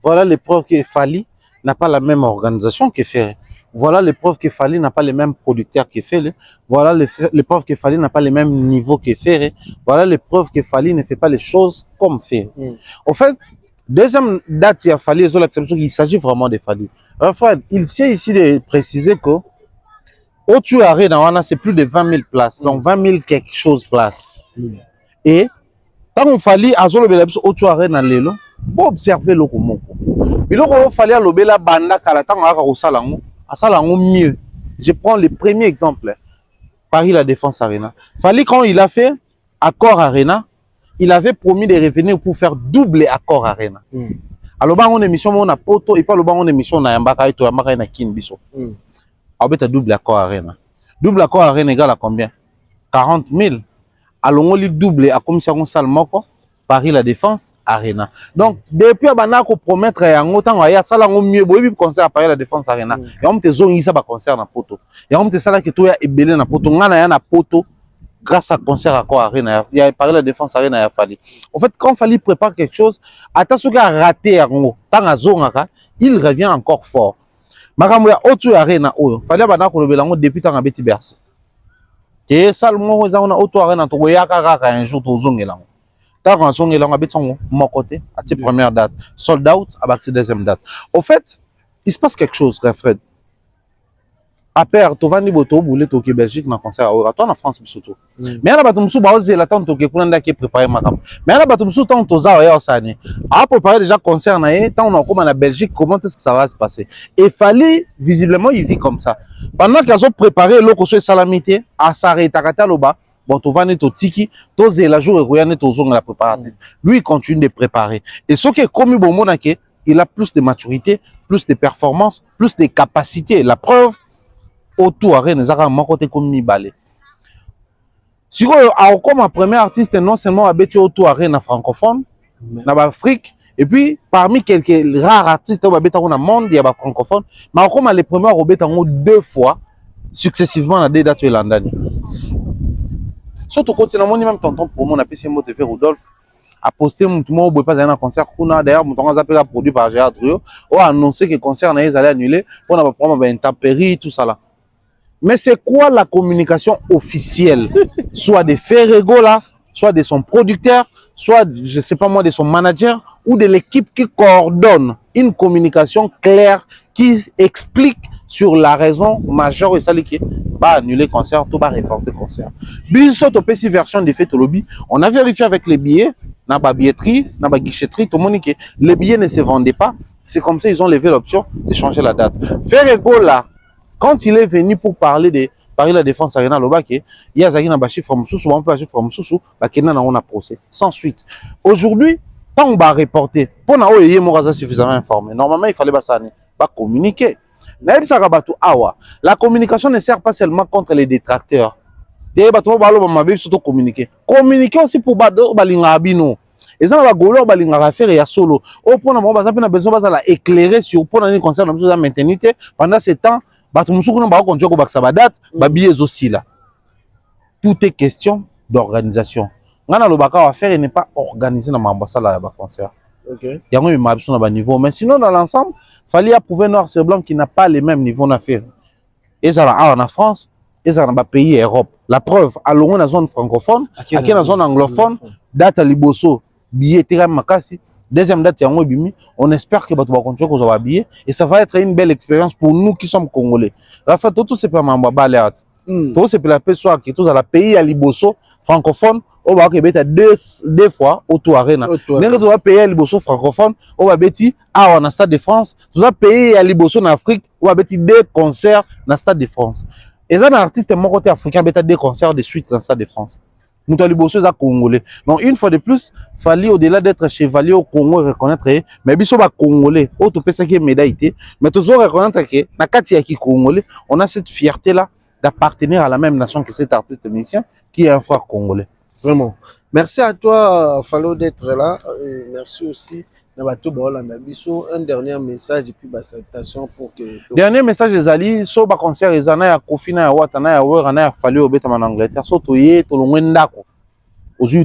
Voilà les preuves que Fali n'a pas la même organisation que Ferré. Voilà les preuves que Fali n'a pas les mêmes producteurs que Ferré. Voilà les preuves que Fali n'a pas les mêmes niveaux que Ferré. Voilà les preuves que Fali ne fait pas les choses comme Ferré. En fait, deuxième date, il a fallu il s'agit vraiment de Fali. Enfin, il s'est ici de préciser que O2 Arena, c'est plus de 20 000 places. Donc 20 000 quelque chose places. Et quand on fallait à Zolobela O2 Arena, pour observer le comment. Mais là, il fallait à l'obéla banda kalatan au salon. À salon mieux. Je prends le premier exemple. Paris La Défense Arena. Fallait quand il a fait Accord Arena, il avait promis de revenir pour faire double Accord Arena. Alors, on a émission on a poto et pas le bon on émission na yambaka et to yambaka na kin biso. Alors, double Accord Arena. Double Accord Arena égale à combien? 40 000. Alors, on lit double à commission salle moko. Paris La Défense Arena. Donc, depuis qu'on promettre un autant à ça là on mieux beau concert à Paris La Défense Arena. Et on te zone ça ba concert na poto. Et on te ça là que toi est belé na poto. Ngana ya na poto grâce à concert à quoi Arena. Il y a Paris La Défense Arena ya fallait. En fait, quand fallait préparer quelque chose, attention qu'il a raté à ngo. Tant à zone il revient encore fort. Makambo ya O2 Arena oyo. Fallait ba na ko lobela ngo depuis tant à Betty Bercy. Et ça le mot za on a O2 Arena to ya kaka un jour to zone là. Quand on est là, on mon côté, à cette première date, sold out, à cette deuxième date. Au fait, il se passe quelque chose, Fred. À perdre, tu vas ni boto, bouler au Belgique, dans le concert, à toi en France, surtout. Mais là, tu me souviens, tu as tant que préparé ma campagne. Mais là, tu me souviens, tu as dit, à préparer déjà concert, tant on a comme en Belgique, comment est-ce que ça va se passer? Et fallait, visiblement, il vit comme ça. Pendant qu'ils ont préparé l'eau, que salamité, à s'arrêter, à là-bas. Bon, tu vas netto tiki, tu es la jour et rien netto zone la préparative. Lui, il continue de préparer. Et ce qui est comme bon monake, il a plus de maturité, plus de performance, plus de capacité. La preuve, autour à nous avons mon côté comme mi balé. Si on comme premier artiste, non seulement habitué autour à Rennes francophone, dans l'Afrique, et puis parmi quelques rares artistes qui habitent dans le monde, il y a des francophones, mais comme les premiers ont deux fois successivement dans des dates irlandaises. Surtout quand c'est même tonton pour mon appel mot TV Rodolphe a posté mon tout le monde pas un concert d'ailleurs mon tonton a produit par Gérard Drio ou a annoncé que le concert allait annuler pour ne pas prendre intempéries tout ça là. Mais c'est quoi la communication officielle soit de Ferrego là, soit de son producteur, soit je sais pas moi de son manager ou de l'équipe qui coordonne une communication claire qui explique sur la raison majeure et ça qui va annuler concert, tout va reporter concert. Biso to petit version de fait au lobby, on a vérifié avec les billets, na ba billetterie, na ba guichetterie, tout le monde que les billets ne se vendaient pas. C'est comme ça ils ont levé l'option de changer la date. Ferrego là, quand il est venu pour parler de Paris La Défense Arena Lobake, il y a Zaki na ba chiffre Moussou, on peut acheter from Moussou, ba kena na on a procès sans suite. Aujourd'hui, quand on va reporter, pour na oye moraza suffisamment informé. Normalement, il fallait pas communiquer. La communication ne sert pas seulement contre les détracteurs. Communiquer aussi pour Balingabino. Et ça, on va faire et solo. Au point où on a besoin d'éclairer sur pour un concert de maintenir pendant ce temps, tout est question d'organisation. Il n'est pas organisé dans l'ambassade à concert. Il y a un niveau. Mais sinon, dans l'ensemble, il fallait approuver noir sur blanc qui n'a pas les mêmes niveaux d'affaires. Et ça, en France, et ça, dans les pays Europe. La preuve, à l'on la zone francophone, à la zone anglophone, date à Liboso, billet Tiram Makasi, deuxième date, il y a un bimi. On espère que va continuer qu'on va habiller. Et ça va être une belle expérience pour nous qui sommes Congolais. La fait, tout c'est pas ma baléate. Tout c'est pour la paix soit qui tous à la pays à Liboso, francophone. On va être deux fois autour Arena. Nous va payer à Liboso francophone. On va être à un Stade de France. Nous va payer à Liboso en Afrique. On va être deux concerts dans le Stade de France. Et ça, un artiste de mon côté africain, il y a deux concerts de suite dans le Stade de France. Nous avons Liboso est congolais. Donc une fois de plus, il fallait au-delà d'être chevalier au Congo reconnaître, mais biso ba congolais. Autre personne qui est médaillé, mais toujours reconnaître que na kati ya ki congolais, on a cette fierté là d'appartenir à la même nation que cet artiste musicien qui est un frère congolais. Vraiment. Merci à toi, Fallot, d'être là. Et merci aussi. Un dernier message et puis salutation pour que. Dernier message des alliés, so ba concert ezana ya Kofi na ya Wata na ya Wera na ya Fallot obeta en Angleterre. So toye to longwenda ko. Ozu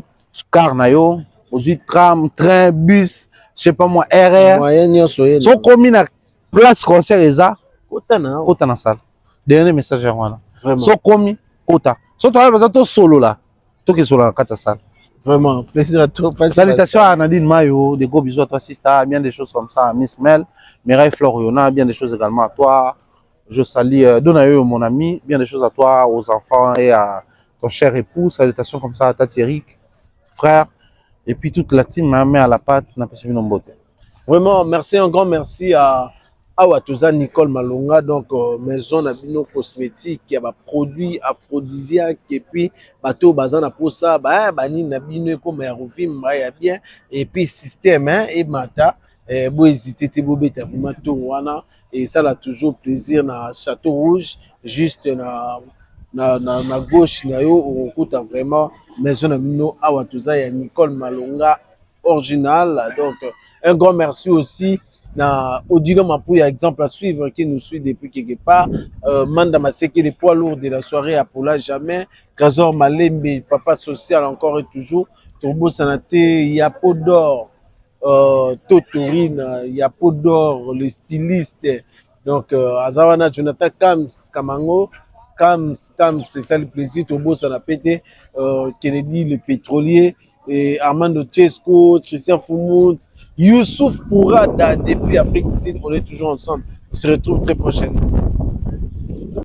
car na yo, ozu tram, train, bus, je sais pas moi RR. Moyen soye. So komi na place concert eza kota na salle. Dernier message à moi. Vraiment. So komi kota. So to va to solo là. To ke solo na kata salle. Vraiment, plaisir à toi. Salutations à Nadine Mayo, des gros bisous à toi, Sista, bien des choses comme ça, à Miss Mel, Mireille Floriona, bien des choses également à toi, Je salue Donayo, mon ami, bien des choses à toi, aux enfants et à ton cher époux. Salutations comme ça à Tati Eric, frère, et puis toute la team, hein, mais à la pâte, n'a pas suivi nos beautés. Vraiment, merci, un grand merci à Watoza Nicole Malonga, donc maison Nabino cosmétique, qui a des produits aphrodisiaques, et puis bateau bazana pour ça, bani Nabino comme Arovim, bien, et puis système, hein, et mata, bon hésiter, te bobé, wana, et ça a toujours plaisir na Château Rouge, juste na gauche, na yo, on écoute vraiment maison Nabino à Watoza, ya Nicole Malonga, original, donc un grand merci aussi na Odilo Mapouya, exemple à suivre, qui nous suit depuis quelque part. Manda Maseki, les poids lourds de la soirée à Pola jamais. Trésor Malembe, papa social encore et toujours. Turbo Sanaté, Yapo d'or, Totorine, Yapo d'or, le styliste. Donc, Azawana Jonathan Kams, Kamango. Kams, c'est ça le plaisir. Turbo Sanapete, Kennedy, le pétrolier. Et Armando Chesco, Christian Foumout, Youssouf Pourada depuis Afrique du Sud, on est toujours ensemble. On se retrouve très prochainement.